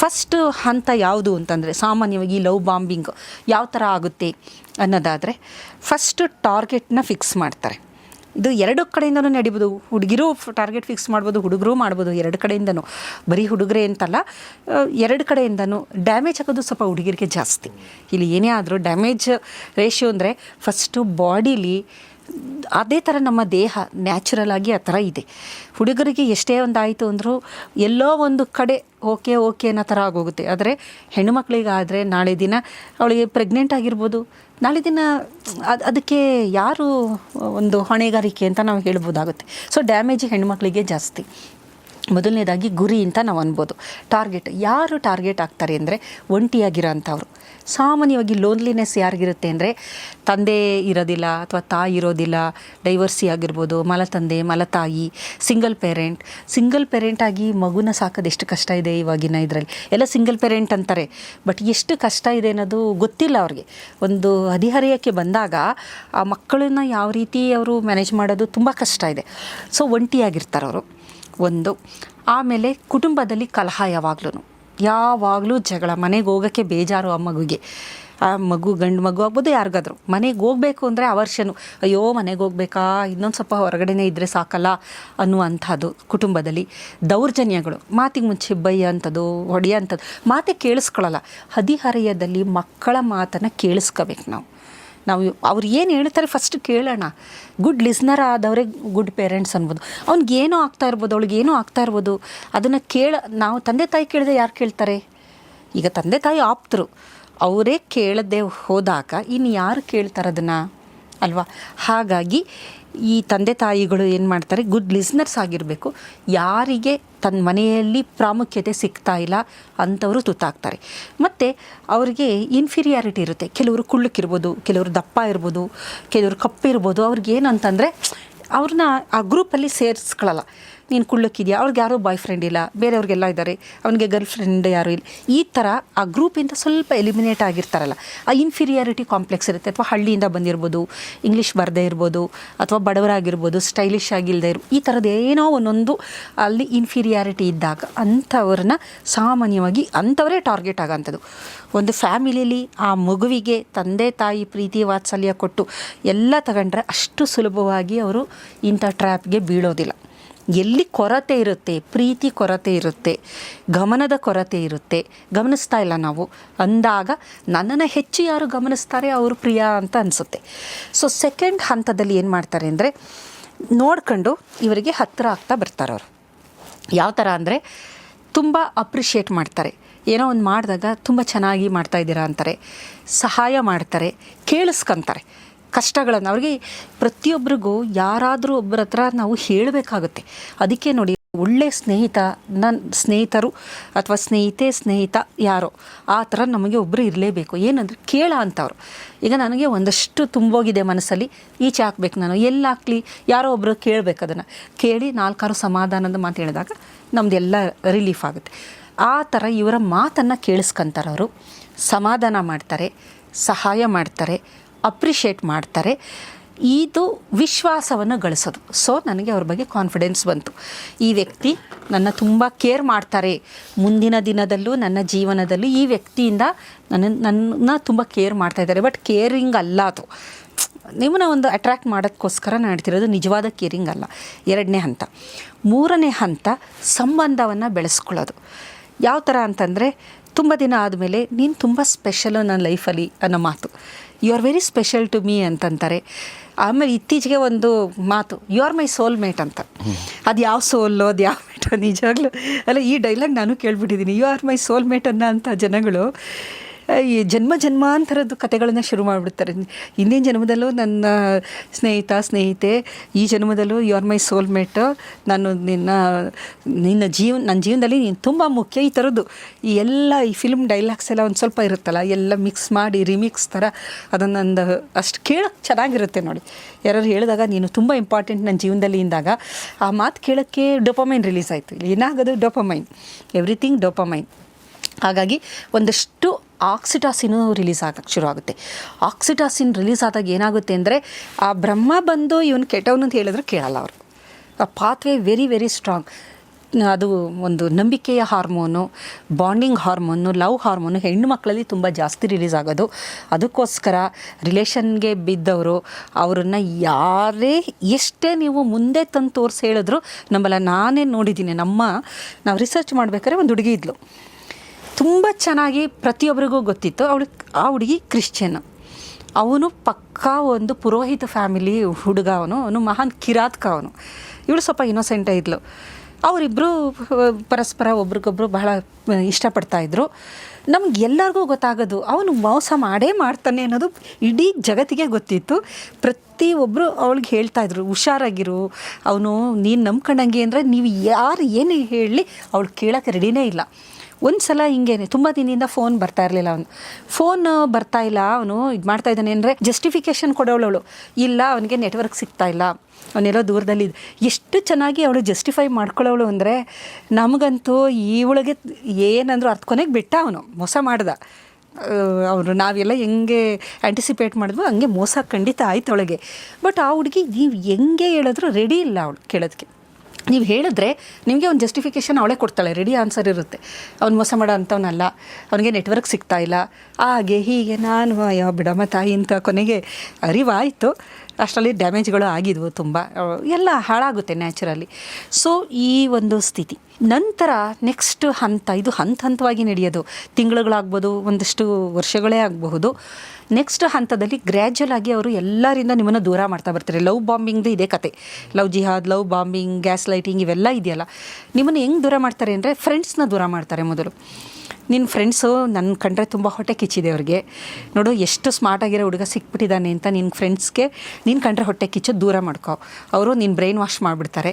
ಫಸ್ಟ್ ಹಂತ ಯಾವುದು ಅಂತಂದರೆ ಸಾಮಾನ್ಯವಾಗಿ ಲವ್ ಬಾಂಬಿಂಗ್ ಯಾವ ಥರ ಆಗುತ್ತೆ ಅನ್ನೋದಾದರೆ ಫಸ್ಟ್ ಟಾರ್ಗೆಟ್ನ ಫಿಕ್ಸ್ ಮಾಡ್ತಾರೆ. ಇದು ಎರಡು ಕಡೆಯಿಂದನೂ ನಡಿಬೋದು. ಹುಡುಗಿರು ಟಾರ್ಗೆಟ್ ಫಿಕ್ಸ್ ಮಾಡ್ಬೋದು, ಹುಡುಗರು ಮಾಡ್ಬೋದು, ಎರಡು ಕಡೆಯಿಂದನೂ. ಬರೀ ಹುಡುಗರೇ ಅಂತಲ್ಲ, ಎರಡು ಕಡೆಯಿಂದನೂ ಡ್ಯಾಮೇಜ್ ಆಗೋದು ಸ್ವಲ್ಪ ಹುಡುಗಿರಿಗೆ ಜಾಸ್ತಿ. ಇಲ್ಲಿ ಏನೇ ಆದರೂ ಡ್ಯಾಮೇಜ್ ರೇಷಿಯೋ ಅಂದರೆ ಫಸ್ಟು ಬಾಡಿಲಿ ಅದೇ ಥರ ನಮ್ಮ ದೇಹ ನ್ಯಾಚುರಲ್ ಆಗಿ ಆ ಥರ ಇದೆ. ಹುಡುಗರಿಗೆ ಎಷ್ಟೇ ಒಂದು ಆಯಿತು ಅಂದರೂ ಎಲ್ಲೋ ಒಂದು ಕಡೆ ಓಕೆ ಅನ್ನೋ ಥರ ಆಗೋಗುತ್ತೆ. ಆದರೆ ಹೆಣ್ಣುಮಕ್ಳಿಗಾದರೆ ನಾಳೆ ದಿನ ಅವಳಿಗೆ ಪ್ರೆಗ್ನೆಂಟ್ ಆಗಿರ್ಬೋದು, ನಾಳೆ ದಿನ ಅದಕ್ಕೆ ಯಾರು ಒಂದು ಹೊಣೆಗಾರಿಕೆ ಅಂತ ನಾವು ಹೇಳ್ಬೋದಾಗುತ್ತೆ. ಸೊ ಡ್ಯಾಮೇಜ್ ಹೆಣ್ಣುಮಕ್ಳಿಗೆ ಜಾಸ್ತಿ. ಮೊದಲನೇದಾಗಿ ಗುರಿ ಅಂತ ನಾವು ಅನ್ಬೋದು. ಟಾರ್ಗೆಟ್ ಯಾರು ಟಾರ್ಗೆಟ್ ಆಗ್ತಾರೆ ಅಂದರೆ ಒಂಟಿಯಾಗಿರೋ ಅಂಥವ್ರು. ಸಾಮಾನ್ಯವಾಗಿ ಲೋನ್ಲಿನೆಸ್ ಯಾರಿಗಿರುತ್ತೆ ಅಂದರೆ ತಂದೆ ಇರೋದಿಲ್ಲ ಅಥವಾ ತಾಯಿ ಇರೋದಿಲ್ಲ, ಡೈವರ್ಸಿ ಆಗಿರ್ಬೋದು, ಮಲತಂದೆ ಮಲತಾಯಿ, ಸಿಂಗಲ್ ಪೇರೆಂಟ್ ಆಗಿ ಮಗುನ ಸಾಕೋದು ಎಷ್ಟು ಕಷ್ಟ ಇದೆ ಇವಾಗಿನ ಇದರಲ್ಲಿ. ಎಲ್ಲ ಸಿಂಗಲ್ ಪೇರೆಂಟ್ ಅಂತಾರೆ, ಬಟ್ ಎಷ್ಟು ಕಷ್ಟ ಇದೆ ಅನ್ನೋದು ಗೊತ್ತಿಲ್ಲ ಅವ್ರಿಗೆ. ಒಂದು ಹದಿಹರೆಯಕ್ಕೆ ಬಂದಾಗ ಆ ಮಕ್ಕಳನ್ನ ಯಾವ ರೀತಿ ಅವರು ಮ್ಯಾನೇಜ್ ಮಾಡೋದು ತುಂಬ ಕಷ್ಟ ಇದೆ. ಸೊ ಒಂಟಿಯಾಗಿರ್ತಾರೆ ಅವರು ಒಂದು. ಆಮೇಲೆ ಕುಟುಂಬದಲ್ಲಿ ಕಲಹ, ಯಾವಾಗಲೂ ಜಗಳ, ಮನೆಗೆ ಹೋಗೋಕ್ಕೆ ಬೇಜಾರು ಆ ಮಗುಗೆ. ಆ ಮಗು ಗಂಡು ಮಗು ಆಗ್ಬೋದು ಯಾರಿಗಾದ್ರು ಮನೆಗೆ ಹೋಗಬೇಕು ಅಂದರೆ ಅವರ್ಷನು, ಅಯ್ಯೋ ಮನೆಗೆ ಹೋಗ್ಬೇಕಾ, ಇನ್ನೊಂದು ಸ್ವಲ್ಪ ಹೊರಗಡೆನೇ ಇದ್ದರೆ ಸಾಕಲ್ಲ ಅನ್ನುವಂಥದ್ದು. ಕುಟುಂಬದಲ್ಲಿ ದೌರ್ಜನ್ಯಗಳು, ಮಾತಿಗೆ ಮುಂಚೆ ಬೈಯ ಅಂಥದ್ದು, ಹೊಡೆಯ ಅಂಥದ್ದು, ಮಾತೆ ಕೇಳಿಸ್ಕೊಳ್ಳಲ್ಲ. ಹದಿಹರೆಯದಲ್ಲಿ ಮಕ್ಕಳ ಮಾತನ್ನು ಕೇಳಿಸ್ಕೋಬೇಕು ನಾವು ಅವ್ರು ಏನು ಹೇಳ್ತಾರೆ ಫಸ್ಟ್ ಕೇಳೋಣ. ಗುಡ್ ಲಿಸ್ನರ್ ಆದವರೇ ಗುಡ್ ಪೇರೆಂಟ್ಸ್ ಅನ್ಬೋದು. ಅವ್ನಿಗೇನೋ ಆಗ್ತಾ ಇರ್ಬೋದು, ಅವ್ಳಿಗೇನೋ ಆಗ್ತಾ ಇರ್ಬೋದು, ಅದನ್ನು ನಾವು ತಂದೆ ತಾಯಿ ಕೇಳಿದೆ ಯಾರು ಕೇಳ್ತಾರೆ? ಈಗ ತಂದೆ ತಾಯಿ ಆಪ್ತರು, ಅವರೇ ಕೇಳದೆ ಹೋದಾಗ ಇನ್ನು ಯಾರು ಕೇಳ್ತಾರೆ ಅದನ್ನು ಅಲ್ವಾ? ಹಾಗಾಗಿ ಈ ತಂದೆ ತಾಯಿಗಳು ಏನು ಮಾಡ್ತಾರೆ, ಗುಡ್ ಲಿಸ್ನರ್ಸ್ ಆಗಿರಬೇಕು. ಯಾರಿಗೆ ತನ್ನ ಮನೆಯಲ್ಲಿ ಪ್ರಾಮುಖ್ಯತೆ ಸಿಗ್ತಾ ಇಲ್ಲ ಅಂಥವರು ತುತ್ತಾಗ್ತಾರೆ. ಮತ್ತು ಅವ್ರಿಗೆ ಇನ್ಫೀರಿಯಾರಿಟಿ ಇರುತ್ತೆ. ಕೆಲವರು ಕುಳ್ಳಕ್ಕಿರ್ಬೋದು, ಕೆಲವರು ದಪ್ಪ ಇರ್ಬೋದು, ಕೆಲವರು ಕಪ್ಪಿರ್ಬೋದು. ಅವ್ರಿಗೇನಂತಂದರೆ ಅವ್ರನ್ನ ಆ ಗ್ರೂಪಲ್ಲಿ ಸೇರಿಸ್ಕೊಳ್ಳಲ್ಲ. ನೀನು ಕುಳ್ಳಕ್ಕಿದೆಯಾ, ಅವ್ರಿಗೆ ಯಾರೋ ಬಾಯ್ ಫ್ರೆಂಡ್ ಇಲ್ಲ, ಬೇರೆಯವ್ರಿಗೆಲ್ಲ ಇದ್ದಾರೆ, ಅವನಿಗೆ ಗರ್ಲ್ ಫ್ರೆಂಡ್ ಯಾರೂ ಇಲ್ಲ. ಈ ಥರ ಆ ಗ್ರೂಪಿಂದ ಸ್ವಲ್ಪ ಎಲಿಮಿನೇಟ್ ಆಗಿರ್ತಾರಲ್ಲ, ಆ ಇನ್ಫೀರಿಯಾರಿಟಿ ಕಾಂಪ್ಲೆಕ್ಸ್ ಇರುತ್ತೆ. ಅಥವಾ ಹಳ್ಳಿಯಿಂದ ಬಂದಿರ್ಬೋದು, ಇಂಗ್ಲೀಷ್ ಬರದೇ ಇರ್ಬೋದು, ಅಥವಾ ಬಡವರಾಗಿರ್ಬೋದು, ಸ್ಟೈಲಿಶ್ ಆಗಿಲ್ಲದೆ ಈ ಥರದ್ದು ಏನೋ ಒಂದೊಂದು ಅಲ್ಲಿ ಇನ್ಫೀರಿಯಾರಿಟಿ ಇದ್ದಾಗ ಅಂಥವ್ರನ್ನ ಸಾಮಾನ್ಯವಾಗಿ ಅಂಥವರೇ ಟಾರ್ಗೆಟ್ ಆಗೋಂಥದ್ದು. ಒಂದು ಫ್ಯಾಮಿಲಿಯಲ್ಲಿ ಆ ಮಗುವಿಗೆ ತಂದೆ ತಾಯಿ ಪ್ರೀತಿ ವಾತ್ಸಲ್ಯ ಕೊಟ್ಟು ಎಲ್ಲ ತಗೊಂಡ್ರೆ ಅಷ್ಟು ಸುಲಭವಾಗಿ ಅವರು ಇಂಥ ಟ್ರ್ಯಾಪ್ಗೆ ಬೀಳೋದಿಲ್ಲ. ಎಲ್ಲಿ ಕೊರತೆ ಇರುತ್ತೆ, ಪ್ರೀತಿ ಕೊರತೆ ಇರುತ್ತೆ, ಗಮನದ ಕೊರತೆ ಇರುತ್ತೆ, ಗಮನಿಸ್ತಾ ಇಲ್ಲ ನಾವು ಅಂದಾಗ ನನ್ನನ್ನು ಹೆಚ್ಚು ಯಾರು ಗಮನಿಸ್ತಾರೆ ಅವರು ಪ್ರಿಯ ಅಂತ ಅನಿಸುತ್ತೆ. ಸೊ ಸೆಕೆಂಡ್ ಹಂತದಲ್ಲಿ ಏನು ಮಾಡ್ತಾರೆ ಅಂದರೆ ನೋಡ್ಕೊಂಡು ಇವರಿಗೆ ಹತ್ತಿರ ಆಗ್ತಾ ಬರ್ತಾರೆ ಅವರು. ಯಾವ ಥರ ಅಂದರೆ ತುಂಬ ಅಪ್ರಿಷಿಯೇಟ್ ಮಾಡ್ತಾರೆ. ಏನೋ ಒಂದು ಮಾಡಿದಾಗ ತುಂಬ ಚೆನ್ನಾಗಿ ಮಾಡ್ತಾಯಿದ್ದೀರಾ ಅಂತಾರೆ, ಸಹಾಯ ಮಾಡ್ತಾರೆ, ಕೇಳಿಸ್ಕೊಂತಾರೆ ಕಷ್ಟಗಳನ್ನು. ಅವ್ರಿಗೆ ಪ್ರತಿಯೊಬ್ಬರಿಗೂ ಯಾರಾದರೂ ಒಬ್ಬರ ಹತ್ರ ನಾವು ಹೇಳಬೇಕಾಗುತ್ತೆ. ಅದಕ್ಕೆ ನೋಡಿ, ಒಳ್ಳೆ ಸ್ನೇಹಿತರು ಅಥವಾ ಸ್ನೇಹಿತ ಯಾರೋ ಆ ಥರ ನಮಗೆ ಒಬ್ಬರು ಇರಲೇಬೇಕು. ಏನಂದರೆ ಕೇಳ ಅಂತವ್ರು. ಈಗ ನನಗೆ ಒಂದಷ್ಟು ತುಂಬೋಗಿದೆ ಮನಸ್ಸಲ್ಲಿ, ಈಚೆ ಹಾಕ್ಬೇಕು, ನಾನು ಎಲ್ಲಿ ಹಾಕ್ಲಿ, ಯಾರೋ ಒಬ್ಬರು ಕೇಳಬೇಕು. ಅದನ್ನು ಕೇಳಿ 4 ಸಮಾಧಾನದ ಮಾತು ಹೇಳಿದಾಗ ನಮ್ಮದೆಲ್ಲ ರಿಲೀಫ್ ಆಗುತ್ತೆ. ಆ ಥರ ಇವರ ಮಾತನ್ನು ಕೇಳಿಸ್ಕೊಂತಾರೆ ಅವರು, ಸಮಾಧಾನ ಮಾಡ್ತಾರೆ, ಸಹಾಯ ಮಾಡ್ತಾರೆ, ಅಪ್ರಿಷಿಯೇಟ್ ಮಾಡ್ತಾರೆ. ಇದು ವಿಶ್ವಾಸವನ್ನು ಗಳಿಸೋದು. ಸೊ ನನಗೆ ಅವ್ರ ಬಗ್ಗೆ ಕಾನ್ಫಿಡೆನ್ಸ್ ಬಂತು. ಈ ವ್ಯಕ್ತಿ ನನ್ನ ತುಂಬ ಕೇರ್ ಮಾಡ್ತಾರೆ, ಮುಂದಿನ ದಿನದಲ್ಲೂ ನನ್ನ ಜೀವನದಲ್ಲೂ ಈ ವ್ಯಕ್ತಿಯಿಂದ ನನ್ನ ತುಂಬ ಕೇರ್ ಮಾಡ್ತಾಯಿದ್ದಾರೆ. ಬಟ್ ಕೇರಿಂಗ್ ಅಲ್ಲ ಅದು, ನಿಮ್ಮನ್ನ ಒಂದು ಅಟ್ರ್ಯಾಕ್ಟ್ ಮಾಡೋದಕ್ಕೋಸ್ಕರ ಮಾಡ್ತಿರೋದು, ನಿಜವಾದ ಕೇರಿಂಗ್ ಅಲ್ಲ. 2ನೇ ಹಂತ. 3ನೇ ಹಂತ ಸಂಬಂಧವನ್ನು ಬೆಳೆಸ್ಕೊಳ್ಳೋದು. ಯಾವ ಥರ ಅಂತಂದರೆ ತುಂಬ ದಿನ ಆದಮೇಲೆ ನೀನು ತುಂಬ ಸ್ಪೆಷಲು ನನ್ನ ಲೈಫಲ್ಲಿ ಅನ್ನೋ ಮಾತು, you are very special to me ಅಂತಂತಾರೆ. ಆಮೇಲೆ ಇತ್ತೀಚೆಗೆ ಒಂದು ಮಾತು, ಯು ಆರ್ ಮೈ ಸೋಲ್ಮೇಟ್ ಅಂತ. ಅದು ಯಾವ ಸೋಲು, ಅದು ಯಾವ ಮೇಟೋ, ನಿಜವಾಗ್ಲೂ ಅಲ್ಲ, ಈ ಡೈಲಾಗ್ ನಾನು ಕೇಳ್ಬಿಟ್ಟಿದ್ದೀನಿ. ಯು ಆರ್ ಮೈ ಸೋಲ್ಮೇಟ್ ಅನ್ನೋ ಅಂಥ ಜನಗಳು ಈ ಜನ್ಮಾಂತರದ್ದು ಕತೆಗಳನ್ನು ಶುರು ಮಾಡಿಬಿಡ್ತಾರೆ. ಹಿಂದಿನ ಜನ್ಮದಲ್ಲೂ ನನ್ನ ಸ್ನೇಹಿತೆ, ಈ ಜನ್ಮದಲ್ಲೂ ಯು ಆರ್ ಮೈ ಸೋಲ್ಮೇಟ್, ನಾನು ನನ್ನ ಜೀವನದಲ್ಲಿ ನೀನು ತುಂಬ ಮುಖ್ಯ. ಈ ಥರದ್ದು ಈ ಫಿಲ್ಮ್ ಡೈಲಾಗ್ಸ್ ಎಲ್ಲ ಒಂದು ಸ್ವಲ್ಪ ಇರುತ್ತಲ್ಲ, ಎಲ್ಲ ಮಿಕ್ಸ್ ಮಾಡಿ ರಿಮಿಕ್ಸ್ ಥರ ಅದನ್ನೊಂದು ಅಷ್ಟು ಕೇಳೋಕ್ಕೆ ಚೆನ್ನಾಗಿರುತ್ತೆ ನೋಡಿ. ಯಾರು ಹೇಳಿದಾಗ ನೀನು ತುಂಬ ಇಂಪಾರ್ಟೆಂಟ್ ನನ್ನ ಜೀವನದಲ್ಲಿ ಇಂದಾಗ ಆ ಮಾತು ಕೇಳೋಕ್ಕೆ ಡೋಪಮೈನ್ ರಿಲೀಸ್ ಆಯಿತು. ಇಲ್ಲಿ ಏನಾಗೋದು, ಡೋಪಮೈನ್, ಎವ್ರಿಥಿಂಗ್ ಡೋಪಮೈನ್. ಹಾಗಾಗಿ ಒಂದಷ್ಟು ಆಕ್ಸಿಟಾಸಿನು ರಿಲೀಸ್ ಆಗಕ್ಕೆ ಶುರು ಆಗುತ್ತೆ. ಆಕ್ಸಿಟಾಸಿನ್ ರಿಲೀಸ್ ಆದಾಗ ಏನಾಗುತ್ತೆ ಅಂದರೆ ಆ ಬ್ರಹ್ಮ ಬಂದು ಇವನು ಕೆಟ್ಟವನು ಅಂತ ಹೇಳಿದ್ರೆ ಕೇಳಲ್ಲ ಅವರು. ಆ ಪಾತ್ವೇ ವೆರಿ ವೆರಿ ಸ್ಟ್ರಾಂಗ್. ಅದು ಒಂದು ನಂಬಿಕೆಯ hormone, bonding hormone, love hormone ಹೆಣ್ಣು ಮಕ್ಕಳಲ್ಲಿ ತುಂಬ ಜಾಸ್ತಿ ರಿಲೀಸ್ ಆಗೋದು. ಅದಕ್ಕೋಸ್ಕರ ರಿಲೇಷನ್ಗೆ ಬಿದ್ದವರು ಅವರನ್ನು ಯಾರೇ ಎಷ್ಟೇ ನೀವು ಮುಂದೆ ತಂದು ತೋರಿಸಿ ಹೇಳಿದ್ರು ನಮ್ಮಲ್ಲ. ನಾನೇ ನೋಡಿದ್ದೀನಿ, ನಾವು ರಿಸರ್ಚ್ ಮಾಡ್ಬೇಕಾದ್ರೆ ಒಂದು ಹುಡುಗಿ ಇದ್ಲು, ತುಂಬ ಚೆನ್ನಾಗಿ ಪ್ರತಿಯೊಬ್ಬರಿಗೂ ಗೊತ್ತಿತ್ತು. ಆ ಹುಡುಗಿ ಕ್ರಿಶ್ಚಿಯನ್, ಅವನು ಪಕ್ಕಾ ಒಂದು ಪುರೋಹಿತ ಫ್ಯಾಮಿಲಿ ಹುಡುಗ, ಅವನು ಮಹಾನ್ ಕಿರಾತಕ. ಇವಳು ಸ್ವಲ್ಪ ಇನ್ನೋಸೆಂಟೇ ಇದ್ಲು. ಅವರಿಬ್ಬರು ಪರಸ್ಪರ ಒಬ್ರಿಗೊಬ್ರು ಬಹಳ ಇಷ್ಟಪಡ್ತಾಯಿದ್ರು. ನಮಗೆಲ್ಲರಿಗೂ ಗೊತ್ತಾಗೋದು ಅವನು ಮೋಸ ಮಾಡೇ ಮಾಡ್ತಾನೆ ಅನ್ನೋದು ಇಡೀ ಜಗತ್ತಿಗೆ ಗೊತ್ತಿತ್ತು. ಪ್ರತಿಯೊಬ್ಬರು ಅವಳಿಗೆ ಹೇಳ್ತಾಯಿದ್ರು, ಹುಷಾರಾಗಿರು, ಅವನು ನೀನು ನಂಬ್ಕೊಂಡಂಗೆ ಅಂದರೆ ನೀವು ಯಾರು ಏನು ಹೇಳಲಿ ಅವಳು ಕೇಳೋಕ್ಕೆ ರೆಡಿನೇ ಇಲ್ಲ. ಒಂದು ಸಲ ಹಿಂಗೇನೆ ತುಂಬ ದಿನದಿಂದ ಫೋನ್ ಬರ್ತಾ ಇರಲಿಲ್ಲ. ಫೋನ್ ಬರ್ತಾ ಇಲ್ಲ, ಅವನು ಇದು ಮಾಡ್ತಾ ಇದ್ದಾನೆ ಅಂದರೆ ಜಸ್ಟಿಫಿಕೇಷನ್ ಕೊಡೋಳು, ಇಲ್ಲ ಅವನಿಗೆ ನೆಟ್ವರ್ಕ್ ಸಿಗ್ತಾ ಇಲ್ಲ, ಅವನೆಲ್ಲೋ ದೂರದಲ್ಲಿ. ಎಷ್ಟು ಚೆನ್ನಾಗಿ ಅವಳು ಜಸ್ಟಿಫೈ ಮಾಡ್ಕೊಳ್ಳೋಳು ಅಂದರೆ ನಮಗಂತೂ ಇವಳಿಗೆ ಏನಂದ್ರು ಕೊನೆಗೆ ಬಿಟ್ಟ, ಅವನು ಮೋಸ ಮಾಡ್ದ. ಅವರು ನಾವೆಲ್ಲ ಹೆಂಗೆ ಆ್ಯಂಟಿಸಿಪೇಟ್ ಮಾಡಿದ್ವು ಹಂಗೆ ಮೋಸ ಖಂಡಿತ ಆಯ್ತು ಅವಳಿಗೆ. ಬಟ್ ಆ ಹುಡುಗಿ ನೀವು ಹೆಂಗೆ ಹೇಳಿದ್ರು ರೆಡಿ ಇಲ್ಲ ಅವಳು ಕೇಳೋದಕ್ಕೆ. ನೀವು ಹೇಳಿದ್ರೆ ನಿಮಗೆ ಒಂದು ಜಸ್ಟಿಫಿಕೇಷನ್ ಅವಳೇ ಕೊಡ್ತಾಳೆ, ರೆಡಿ ಆನ್ಸರ್ ಇರುತ್ತೆ. ಅವ್ನು ಮೋಸ ಮಾಡೋ ಅಂಥವನಲ್ಲ, ಅವನಿಗೆ ನೆಟ್ವರ್ಕ್ ಸಿಗ್ತಾ ಇಲ್ಲ, ಹಾಗೆ ಹೀಗೆ. ನಾನು ಯಾವ ಬಿಡಮ್ಮ ತಾಯಿ ಅಂತ ಕೊನೆಗೆ ಅರಿವಾಯಿತು. ಅಷ್ಟರಲ್ಲಿ ಡ್ಯಾಮೇಜ್ಗಳು ಆಗಿದ್ವು, ತುಂಬ ಎಲ್ಲ ಹಾಳಾಗುತ್ತೆ ನ್ಯಾಚುರಲಿ. ಸೊ ಈ ಒಂದು ಸ್ಥಿತಿ ನಂತರ ನೆಕ್ಸ್ಟ್ ಹಂತ, ಇದು ಹಂತವಾಗಿ ನಡೆಯೋದು. ತಿಂಗಳುಗಳಾಗ್ಬೋದು, ಒಂದಷ್ಟು ವರ್ಷಗಳೇ ಆಗಬಹುದು. ನೆಕ್ಸ್ಟ್ ಹಂತದಲ್ಲಿ ಗ್ರ್ಯಾಜುವಲ್ ಆಗಿ ಅವರು ಎಲ್ಲರಿಂದ ನಿಮ್ಮನ್ನು ದೂರ ಮಾಡ್ತಾ ಬರ್ತಾರೆ. ಲವ್ ಬಾಂಬಿಂಗ್ದು ಇದೇ ಕತೆ. ಲವ್ ಜಿಹಾದ್, ಲವ್ ಬಾಂಬಿಂಗ್, ಗ್ಯಾಸ್ ಲೈಟಿಂಗ್ ಇವೆಲ್ಲ ಇದೆಯಲ್ಲ, ನಿಮ್ಮನ್ನು ಹೆಂಗೆ ದೂರ ಮಾಡ್ತಾರೆ ಅಂದರೆ ಫ್ರೆಂಡ್ಸ್ನ ದೂರ ಮಾಡ್ತಾರೆ ಮೊದಲು. ನಿನ್ನ ಫ್ರೆಂಡ್ಸು ನನ್ನ ಕಂಡ್ರೆ ತುಂಬ ಹೊಟ್ಟೆ ಕಿಚ್ಚಿದೆ ಅವ್ರಿಗೆ, ನೋಡು ಎಷ್ಟು ಸ್ಮಾರ್ಟಾಗಿರೋ ಹುಡುಗ ಸಿಕ್ಬಿಟ್ಟಿದ್ದಾನೆ ಅಂತ ನಿನ್ನ ಫ್ರೆಂಡ್ಸ್ಗೆ ನೀನು ಕಂಡ್ರೆ ಹೊಟ್ಟೆ ಕಿಚ್ಚು ದೂರ ಮಾಡ್ಕೊ. ಅವರು ನಿನ್ನ ಬ್ರೈನ್ ವಾಶ್ ಮಾಡಿಬಿಡ್ತಾರೆ.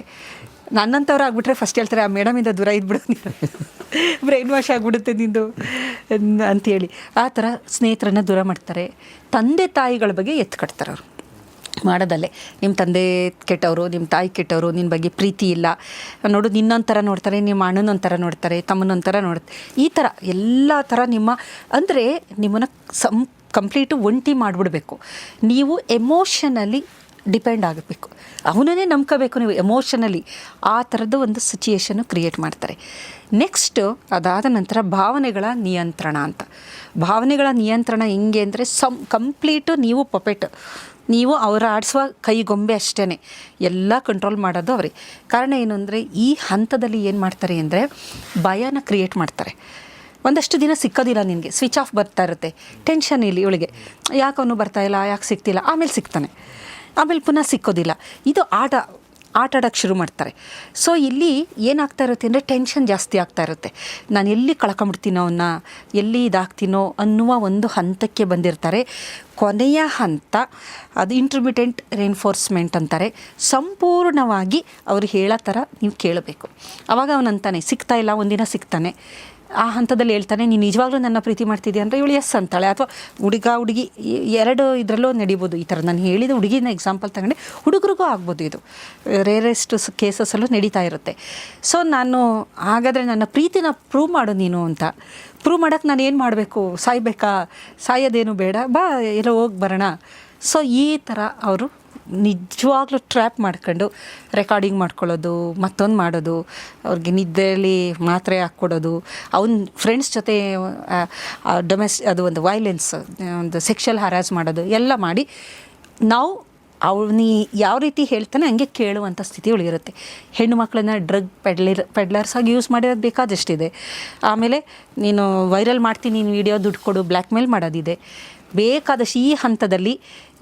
ನನ್ನಂಥವ್ರು ಆಗಿಬಿಟ್ರೆ ಫಸ್ಟ್ ಹೇಳ್ತಾರೆ, ಆ ಮೇಡಮಿಂದ ದೂರ ಇದ್ಬಿಡು, ಬ್ರೈನ್ ವಾಶ್ ಆಗಿಬಿಡುತ್ತೆ ನಿಂದು ಅಂಥೇಳಿ. ಆ ಥರ ಸ್ನೇಹಿತರನ್ನು ದೂರ ಮಾಡ್ತಾರೆ. ತಂದೆ ತಾಯಿಗಳ ಬಗ್ಗೆ ಎತ್ಕಟ್ತಾರೆ ಅವರು ಮಾಡೋದಲ್ಲೇ. ನಿಮ್ಮ ತಂದೆ ಕೆಟ್ಟವರು, ನಿಮ್ಮ ತಾಯಿ ಕೆಟ್ಟವರು, ನಿನ್ನ ಬಗ್ಗೆ ಪ್ರೀತಿ ಇಲ್ಲ, ನೋಡು ನಿನ್ನೊಂಥರ ನೋಡ್ತಾರೆ, ನಿಮ್ಮ ಅಣ್ಣನೊಂಥರ ನೋಡ್ತಾರೆ, ತಮ್ಮನೊಂಥರ ನೋಡ್ತಾರೆ. ಈ ಥರ ಎಲ್ಲ ಥರ ಅಂದರೆ ನಿಮ್ಮನ್ನು ಕಂಪ್ಲೀಟು ಒಂಟಿ ಮಾಡಿಬಿಡ್ಬೇಕು. ನೀವು ಎಮೋಷನಲಿ ಡಿಪೆಂಡ್ ಆಗಬೇಕು, ಅವನನ್ನೇ ನಂಬ್ಕೋಬೇಕು ನೀವು ಎಮೋಷನಲಿ. ಆ ಥರದ್ದು ಒಂದು ಸಿಚುಯೇಷನ್ನು ಕ್ರಿಯೇಟ್ ಮಾಡ್ತಾರೆ. ನೆಕ್ಸ್ಟು ಅದಾದ ನಂತರ ಭಾವನೆಗಳ ನಿಯಂತ್ರಣ ಅಂತ. ಭಾವನೆಗಳ ನಿಯಂತ್ರಣ ಹೆಂಗೆ ಅಂದರೆ ಕಂಪ್ಲೀಟು ನೀವು ಪಪೆಟ್, ನೀವು ಅವರ ಆಡಿಸುವ ಕೈಗೊಂಬೆ ಅಷ್ಟೇ, ಎಲ್ಲ ಕಂಟ್ರೋಲ್ ಮಾಡೋದು ಅವರೇ. ಕಾರಣ ಏನು ಅಂದರೆ ಈ ಹಂತದಲ್ಲಿ ಏನು ಮಾಡ್ತಾರೆ ಅಂದರೆ ಭಯನ ಕ್ರಿಯೇಟ್ ಮಾಡ್ತಾರೆ. ಒಂದಷ್ಟು ದಿನ ಸಿಕ್ಕೋದಿಲ್ಲ ನಿನಗೆ, ಸ್ವಿಚ್ ಆಫ್ ಬರ್ತಾ ಇರುತ್ತೆ, ಟೆನ್ಷನ್ ಇಲ್ಲಿ ಇವಳಿಗೆ, ಯಾಕೆ ಅವನು ಬರ್ತಾಯಿಲ್ಲ, ಯಾಕೆ ಸಿಗ್ತಿಲ್ಲ, ಆಮೇಲೆ ಸಿಗ್ತಾನೆ, ಆಮೇಲೆ ಪುನಃ ಸಿಕ್ಕೋದಿಲ್ಲ. ಇದು ಆಟ ಆಡೋಕ್ಕೆ ಶುರು ಮಾಡ್ತಾರೆ. ಸೊ ಇಲ್ಲಿ ಏನಾಗ್ತಾ ಇರುತ್ತೆ ಅಂದರೆ ಟೆನ್ಷನ್ ಜಾಸ್ತಿ ಆಗ್ತಾ ಇರುತ್ತೆ. ನಾನು ಎಲ್ಲಿ ಕಳ್ಕೊಂಬಿಡ್ತೀನೋ ಅವನ್ನ, ಎಲ್ಲಿ ಇದಾಗ್ತೀನೋ ಅನ್ನುವ ಒಂದು ಹಂತಕ್ಕೆ ಬಂದಿರ್ತಾರೆ. ಕೊನೆಯ ಹಂತ ಅದು ಇಂಟರ್ಮಿಟೆಂಟ್ ರೆನ್ಫೋರ್ಸ್ಮೆಂಟ್ ಅಂತಾರೆ. ಸಂಪೂರ್ಣವಾಗಿ ಅವರು ಹೇಳೋ ಥರ ನೀವು ಕೇಳಬೇಕು. ಆವಾಗ ಅವನಂತಾನೆ ಸಿಗ್ತಾ ಇಲ್ಲ, ಒಂದಿನ ಸಿಗ್ತಾನೆ. ಆ ಹಂತದಲ್ಲಿ ಹೇಳ್ತಾನೆ, ನೀನು ನಿಜವಾಗ್ಲೂ ನನ್ನ ಪ್ರೀತಿ ಮಾಡ್ತಿದ್ದೀಯ ಅಂದರೆ ಇವಳು ಎಸ್ ಅಂತಾಳೆ. ಅಥವಾ ಹುಡುಗಿ ಎರಡು ಇದರಲ್ಲೂ ನಡಿಬೋದು. ಈ ಥರ ನಾನು ಹೇಳಿದ ಹುಡುಗಿನ ಎಕ್ಸಾಂಪಲ್ ತಗೊಂಡೆ, ಹುಡುಗರಿಗೂ ಆಗ್ಬೋದು. ಇದು ರೇರೆಸ್ಟ್ ಕೇಸಸ್ಸಲ್ಲೂ ನಡೀತಾ ಇರುತ್ತೆ. ಸೊ ನಾನು ಹಾಗಾದರೆ ನನ್ನ ಪ್ರೀತಿನ ಪ್ರೂವ್ ಮಾಡು ನೀನು ಅಂತ. ಪ್ರೂವ್ ಮಾಡೋಕ್ಕೆ ನಾನು ಏನು ಮಾಡಬೇಕು, ಸಾಯ್ಬೇಕಾ, ಸಾಯೋದೇನು ಬೇಡ, ಬಾ ಎಲ್ಲೋ ಹೋಗಿ ಬರೋಣ. ಸೊ ಈ ಥರ ಅವರು ನಿಜವಾಗ್ಲೂ ಟ್ರ್ಯಾಪ್ ಮಾಡ್ಕೊಂಡು ರೆಕಾರ್ಡಿಂಗ್ ಮಾಡ್ಕೊಳ್ಳೋದು, ಮತ್ತೊಂದು ಮಾಡೋದು, ಅವ್ರಿಗೆ ನಿದ್ದೆಯಲ್ಲಿ ಮಾತ್ರೆ ಹಾಕ್ಕೊಡೋದು, ಅವನ ಫ್ರೆಂಡ್ಸ್ ಜೊತೆ ಅದು ಒಂದು ವೈಲೆನ್ಸ್, ಒಂದು ಸೆಕ್ಷುವಲ್ ಹರಾಸ್ ಮಾಡೋದು ಎಲ್ಲ ಮಾಡಿ ನಾವು ಅವನಿ ಯಾವ ರೀತಿ ಹೇಳ್ತಾನೆ ಹಂಗೆ ಕೇಳುವಂಥ ಸ್ಥಿತಿ ಒಳಗಿರುತ್ತೆ. ಹೆಣ್ಣು ಮಕ್ಕಳನ್ನ ಡ್ರಗ್ ಪೆಡ್ಲರ್ಸ್ ಆಗಿ ಯೂಸ್ ಮಾಡಿರೋದು ಬೇಕಾದಷ್ಟಿದೆ. ಆಮೇಲೆ ನೀನು ವೈರಲ್ ಮಾಡ್ತೀನಿ, ನೀನು ವಿಡಿಯೋ ದುಡ್ಡು ಕೊಡು, ಬ್ಲ್ಯಾಕ್ ಮೇಲ್ ಮಾಡೋದಿದೆ, ಬೇಕಾದಷ್ಟು. ಈ ಹಂತದಲ್ಲಿ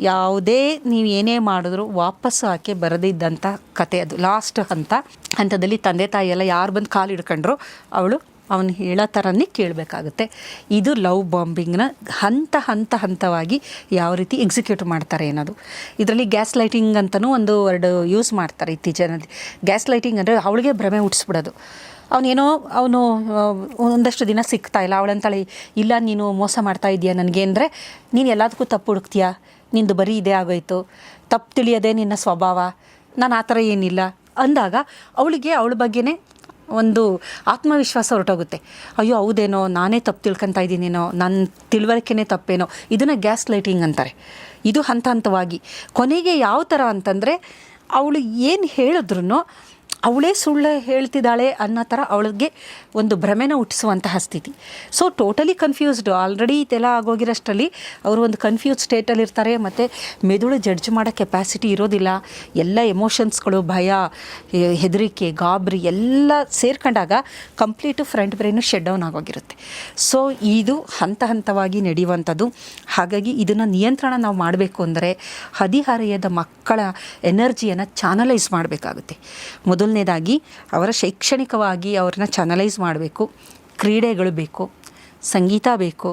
ಯಾವುದೇ ನೀವು ಏನೇ ಮಾಡಿದ್ರು ವಾಪಸ್ಸು ಹಾಕಿ ಬರದಿದ್ದಂಥ ಕತೆ ಅದು. ಲಾಸ್ಟ್ ಹಂತದಲ್ಲಿ ತಂದೆ ತಾಯಿ ಎಲ್ಲ ಯಾರು ಬಂದು ಕಾಲು ಹಿಡ್ಕೊಂಡ್ರು ಅವನು ಹೇಳೋ ಥರನೇ ಕೇಳಬೇಕಾಗುತ್ತೆ. ಇದು ಲವ್ ಬಾಂಬಿಂಗ್ನ ಹಂತವಾಗಿ ಯಾವ ರೀತಿ ಎಕ್ಸಿಕ್ಯೂಟ್ ಮಾಡ್ತಾರೆ ಅನ್ನೋದು. ಇದರಲ್ಲಿ ಗ್ಯಾಸ್ ಲೈಟಿಂಗ್ ಅಂತಲೂ ಒಂದು ವರ್ಡ್ ಯೂಸ್ ಮಾಡ್ತಾರೆ ಇತ್ತೀಚಿನಲ್ಲಿ. ಗ್ಯಾಸ್ ಲೈಟಿಂಗ್ ಅಂದರೆ ಅವಳಿಗೆ ಭ್ರಮೆ ಹುಟ್ಟಿಸ್ಬಿಡೋದು. ಅವನು ಒಂದಷ್ಟು ದಿನ ಸಿಗ್ತಾ ಇಲ್ಲ, ಅವಳಂತಾಳೆ, ಇಲ್ಲ ನೀನು ಮೋಸ ಮಾಡ್ತಾ ಇದೆಯಾ ನನಗೆ ಅಂದರೆ, ನೀನು ಎಲ್ಲದಕ್ಕೂ ತಪ್ಪು ಹುಡುಕ್ತೀಯಾ, ನಿಂದು ಬರೀ ಇದೇ ಆಗೋಯ್ತು, ತಪ್ಪು ತಿಳಿಯೋದೇ ನಿನ್ನ ಸ್ವಭಾವ, ನಾನು ಆ ಥರ ಏನಿಲ್ಲ ಅಂದಾಗ ಅವಳಿಗೆ ಅವಳ ಬಗ್ಗೆನೇ ಒಂದು ಆತ್ಮವಿಶ್ವಾಸ ಹೊರಟೋಗುತ್ತೆ. ಅಯ್ಯೋ ಹೌದೇನೋ, ನಾನೇ ತಪ್ಪು ತಿಳ್ಕೊತಾ ಇದ್ದೀನೇನೋ, ನನ್ನ ತಿಳುವಳಿಕೆನೇ ತಪ್ಪೇನೋ. ಇದನ್ನು ಗ್ಯಾಸ್ ಲೈಟಿಂಗ್ ಅಂತಾರೆ. ಇದು ಹಂತ ಹಂತವಾಗಿ ಕೊನೆಗೆ ಯಾವ ಥರ ಅಂತಂದರೆ, ಅವಳು ಏನು ಹೇಳಿದ್ರು ಅವಳೇ ಸುಳ್ಳು ಹೇಳ್ತಿದ್ದಾಳೆ ಅನ್ನೋ ಥರ ಅವಳಿಗೆ ಒಂದು ಭ್ರಮೆನ ಹುಟ್ಟಿಸುವಂತಹ ಸ್ಥಿತಿ. So totally ಕನ್ಫ್ಯೂಸ್ಡು. ಆಲ್ರೆಡಿ ಇದೆಲ್ಲ ಆಗೋಗಿರೋಷ್ಟರಲ್ಲಿ ಅವರು ಒಂದು ಕನ್ಫ್ಯೂಸ್ ಸ್ಟೇಟಲ್ಲಿ ಇರ್ತಾರೆ. ಮತ್ತು ಮೆದುಳು ಜಡ್ಜ್ ಮಾಡೋ ಕೆಪಾಸಿಟಿ ಇರೋದಿಲ್ಲ. ಎಲ್ಲ ಎಮೋಷನ್ಸ್ಗಳು, ಭಯ, ಹೆದರಿಕೆ, ಗಾಬರಿ ಎಲ್ಲ ಸೇರ್ಕೊಂಡಾಗ complete front brain shut down ಆಗೋಗಿರುತ್ತೆ. ಸೊ ಇದು ಹಂತ ಹಂತವಾಗಿ ನಡೆಯುವಂಥದ್ದು. ಹಾಗಾಗಿ ಇದನ್ನು ನಿಯಂತ್ರಣ ನಾವು ಮಾಡಬೇಕು ಅಂದರೆ ಹದಿಹರೆಯದ ಮಕ್ಕಳ ಎನರ್ಜಿಯನ್ನು ಚಾನಲೈಸ್ ಮಾಡಬೇಕಾಗುತ್ತೆ. ಮೊದಲನೇದಾಗಿ ಅವರ ಶೈಕ್ಷಣಿಕವಾಗಿ ಅವ್ರನ್ನ ಚಾನಲೈಸ್ ಮಾಡಬೇಕು. ಕ್ರೀಡೆಗಳು ಬೇಕು, ಸಂಗೀತ ಬೇಕು,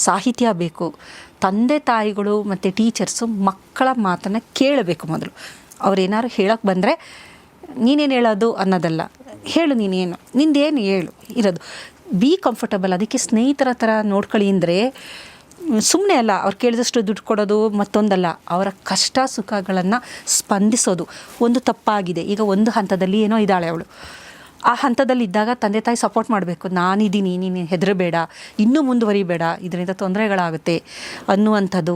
ಸಾಹಿತ್ಯ ಬೇಕು. ತಂದೆ ತಾಯಿಗಳು ಮತ್ತು ಟೀಚರ್ಸು ಮಕ್ಕಳ ಮಾತನ್ನು ಕೇಳಬೇಕು. ಮೊದಲು ಅವ್ರೇನಾದ್ರು ಹೇಳೋಕ್ಕೆ ಬಂದರೆ ನೀನೇನು ಹೇಳೋದು ಅನ್ನೋದಲ್ಲ, ಹೇಳು ನೀನೇನು, ನಿಂದೇನು ಹೇಳು ಇರೋದು. B comfortable. ಅದಕ್ಕೆ ಸ್ನೇಹಿತರ ಥರ ನೋಡ್ಕೊಳ್ಳಿ ಅಂದರೆ ಸುಮ್ಮನೆ ಅಲ್ಲ, ಅವ್ರು ಕೇಳಿದಷ್ಟು ದುಡ್ಡು ಕೊಡೋದು ಮತ್ತೊಂದಲ್ಲ, ಅವರ ಕಷ್ಟ ಸುಖಗಳನ್ನು ಸ್ಪಂದಿಸೋದು. ಒಂದು ತಪ್ಪಾಗಿದೆ, ಈಗ ಒಂದು ಹಂತದಲ್ಲಿ ಏನೋ ಇದ್ದಾಳೆ ಅವಳು, ಆ ಹಂತದಲ್ಲಿ ಇದ್ದಾಗ ತಂದೆ ತಾಯಿ ಸಪೋರ್ಟ್ ಮಾಡಬೇಕು. ನಾನಿದ್ದೀನಿ, ನೀನು ಹೆದರಬೇಡ, ಇನ್ನೂ ಮುಂದುವರಿಬೇಡ, ಇದರಿಂದ ತೊಂದರೆಗಳಾಗುತ್ತೆ ಅನ್ನುವಂಥದ್ದು.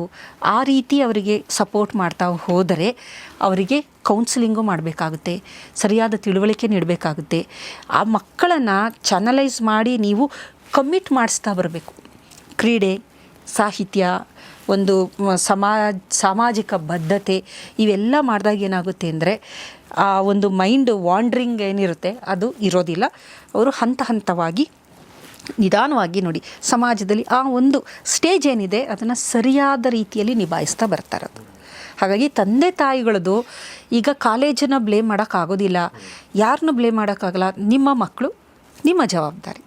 ಆ ರೀತಿ ಅವರಿಗೆ ಸಪೋರ್ಟ್ ಮಾಡ್ತಾ ಹೋದರೆ ಅವರಿಗೆ ಕೌನ್ಸಿಲಿಂಗು ಮಾಡಬೇಕಾಗುತ್ತೆ, ಸರಿಯಾದ ತಿಳುವಳಿಕೆ ನೀಡಬೇಕಾಗುತ್ತೆ. ಆ ಮಕ್ಕಳನ್ನು ಚಾನಲೈಸ್ ಮಾಡಿ ನೀವು ಕಮಿಟ್ ಮಾಡಿಸ್ತಾ ಬರಬೇಕು. ಕ್ರೀಡೆ, ಸಾಹಿತ್ಯ, ಒಂದು ಸಾಮಾಜಿಕ ಬದ್ಧತೆ ಇವೆಲ್ಲ ಮಾಡಿದಾಗ ಏನಾಗುತ್ತೆ ಅಂದರೆ ಆ ಒಂದು ಮೈಂಡ್ ವಾಂಡ್ರಿಂಗ್ ಏನಿರುತ್ತೆ ಅದು ಇರೋದಿಲ್ಲ. ಅವರು ಹಂತ ಹಂತವಾಗಿ ನಿಧಾನವಾಗಿ ನೋಡಿ ಸಮಾಜದಲ್ಲಿ ಆ ಒಂದು ಸ್ಟೇಜ್ ಏನಿದೆ ಅದನ್ನು ಸರಿಯಾದ ರೀತಿಯಲ್ಲಿ ನಿಭಾಯಿಸ್ತಾ ಬರ್ತಾರದು. ಹಾಗಾಗಿ ತಂದೆ ತಾಯಿಗಳದು ಈಗ ಕಾಲೇಜನ್ನು ಬ್ಲೇಮ್ ಮಾಡೋಕ್ಕಾಗೋದಿಲ್ಲ, ಯಾರನ್ನೂ ಬ್ಲೇಮ್ ಮಾಡೋಕ್ಕಾಗಲ್ಲ. ನಿಮ್ಮ ಮಕ್ಕಳು, ನಿಮ್ಮ ಜವಾಬ್ದಾರಿ.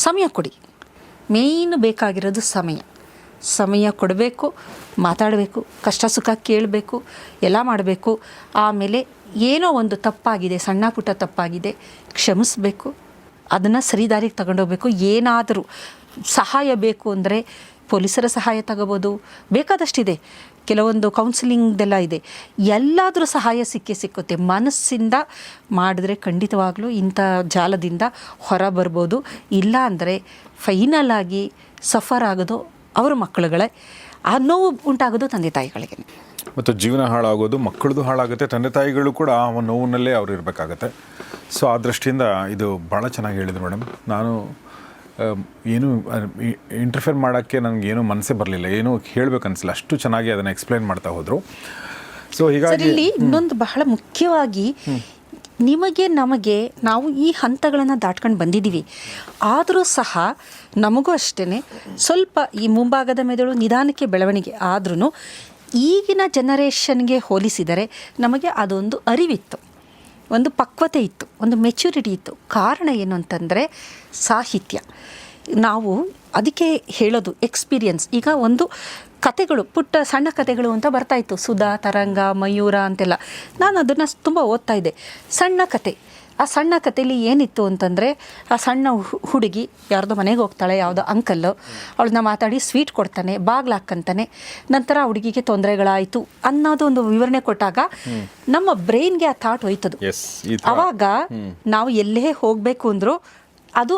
ಸಮಯ ಕೊಡಿ. ಮೇಯ್ನ್ ಬೇಕಾಗಿರೋದು ಸಮಯ ಕೊಡಬೇಕು, ಮಾತಾಡಬೇಕು, ಕಷ್ಟ ಸುಖ ಕೇಳಬೇಕು, ಎಲ್ಲ ಮಾಡಬೇಕು. ಆಮೇಲೆ ಏನೋ ಒಂದು ತಪ್ಪಾಗಿದೆ, ಸಣ್ಣ ಪುಟ್ಟ ತಪ್ಪಾಗಿದೆ, ಕ್ಷಮಿಸಬೇಕು, ಅದನ್ನು ಸರಿದಾರಿಗೆ ತಗೊಂಡೋಗ್ಬೇಕು. ಏನಾದರೂ ಸಹಾಯ ಬೇಕು ಅಂದರೆ ಪೊಲೀಸರ ಸಹಾಯ ತಗೋಬೋದು, ಬೇಕಾದಷ್ಟಿದೆ. ಕೆಲವೊಂದು ಕೌನ್ಸಿಲಿಂಗ್ದೆಲ್ಲ ಇದೆ. ಎಲ್ಲಾದರೂ ಸಹಾಯ ಸಿಕ್ಕುತ್ತೆ. ಮನಸ್ಸಿಂದ ಮಾಡಿದ್ರೆ ಖಂಡಿತವಾಗ್ಲೂ ಇಂಥ ಜಾಲದಿಂದ ಹೊರ ಬರ್ಬೋದು. ಇಲ್ಲ ಅಂದರೆ ಫೈನಲ್ ಆಗಿ ಸಫರ್ ಆಗೋದು ಅವರ ಮಕ್ಕಳುಗಳೇ, ಆ ನೋವು ಉಂಟಾಗೋದು ತಂದೆ ತಾಯಿಗಳಿಗೆ. ಮತ್ತು ಜೀವನ ಹಾಳಾಗೋದು ಮಕ್ಕಳದು ಹಾಳಾಗುತ್ತೆ, ತಂದೆ ತಾಯಿಗಳು ಕೂಡ ಆ ನೋವಿನಲ್ಲೇ ಅವ್ರು ಇರಬೇಕಾಗತ್ತೆ. ಸೊ ಆ ದೃಷ್ಟಿಯಿಂದ ಇದು ಭಾಳ ಚೆನ್ನಾಗಿ ಹೇಳಿದ್ರು ಮೇಡಮ್. ನಾನು ಏನು ಇಂಟರ್ಫಿಯರ್ ಮಾಡೋಕ್ಕೆ ನನಗೇನು ಮನಸ್ಸೇ ಬರಲಿಲ್ಲ, ಏನೂ ಹೇಳಬೇಕು ಅನಿಸಿಲ್ಲ, ಅಷ್ಟು ಚೆನ್ನಾಗಿ ಅದನ್ನು ಎಕ್ಸ್ಪ್ಲೈನ್ ಮಾಡ್ತಾ ಹೋದರು. ಸೊ ಹೀಗಾಗಿ ಇಲ್ಲಿ ಇನ್ನೊಂದು ಬಹಳ ಮುಖ್ಯವಾಗಿ ನಮಗೆ ನಾವು ಈ ಹಂತಗಳನ್ನು ದಾಟ್ಕೊಂಡು ಬಂದಿದ್ದೀವಿ. ಆದರೂ ಸಹ ನಮಗೂ ಅಷ್ಟೇ ಸ್ವಲ್ಪ ಈ ಮುಂಭಾಗದ ಮೆದುಳು ನಿಧಾನಕ್ಕೆ ಬೆಳವಣಿಗೆ ಆದ್ರೂ ಈಗಿನ ಜನರೇಷನ್ಗೆ ಹೋಲಿಸಿದರೆ ನಮಗೆ ಅದೊಂದು ಅರಿವಿತ್ತು, ಒಂದು ಪಕ್ವತೆ ಇತ್ತು, ಒಂದು ಮೆಚ್ಯೂರಿಟಿ ಇತ್ತು. ಕಾರಣ ಏನು ಅಂತಂದರೆ ಸಾಹಿತ್ಯ. ನಾವು ಅದಕ್ಕೆ ಹೇಳೋದು ಎಕ್ಸ್ಪೀರಿಯನ್ಸ್. ಈಗ ಒಂದು ಕತೆಗಳು, ಪುಟ್ಟ ಸಣ್ಣ ಕತೆಗಳು ಅಂತ ಬರ್ತಾಯಿತ್ತು, ಸುಧಾ, ತರಂಗ, ಮಯೂರ ಅಂತೆಲ್ಲ. ನಾನು ಅದನ್ನು ತುಂಬ ಓದ್ತಾ ಇದ್ದೆ. ಸಣ್ಣ ಕತೆ. ಆ ಸಣ್ಣ ಕಥೆಯಲ್ಲಿ ಏನಿತ್ತು ಅಂತಂದರೆ, ಆ ಸಣ್ಣ ಹುಡುಗಿ ಯಾರ್ದೋ ಮನೆಗೆ ಹೋಗ್ತಾಳೆ, ಯಾವುದೋ ಅಂಕಲ್ಲು, ಅವಳನ್ನ ಮಾತಾಡಿ ಸ್ವೀಟ್ ಕೊಡ್ತಾನೆ, ಬಾಗ್ಲಾಕಂತಾನೆ, ನಂತರ ಆ ಹುಡುಗಿಗೆ ತೊಂದರೆಗಳಾಯಿತು ಅನ್ನೋದು ಒಂದು ವಿವರಣೆ ಕೊಟ್ಟಾಗ ನಮ್ಮ ಬ್ರೈನ್ಗೆ ಆ ಥಾಟ್ ಹೋಯ್ತದು. ಆವಾಗ ನಾವು ಎಲ್ಲೇ ಹೋಗಬೇಕು ಅಂದರೂ ಅದು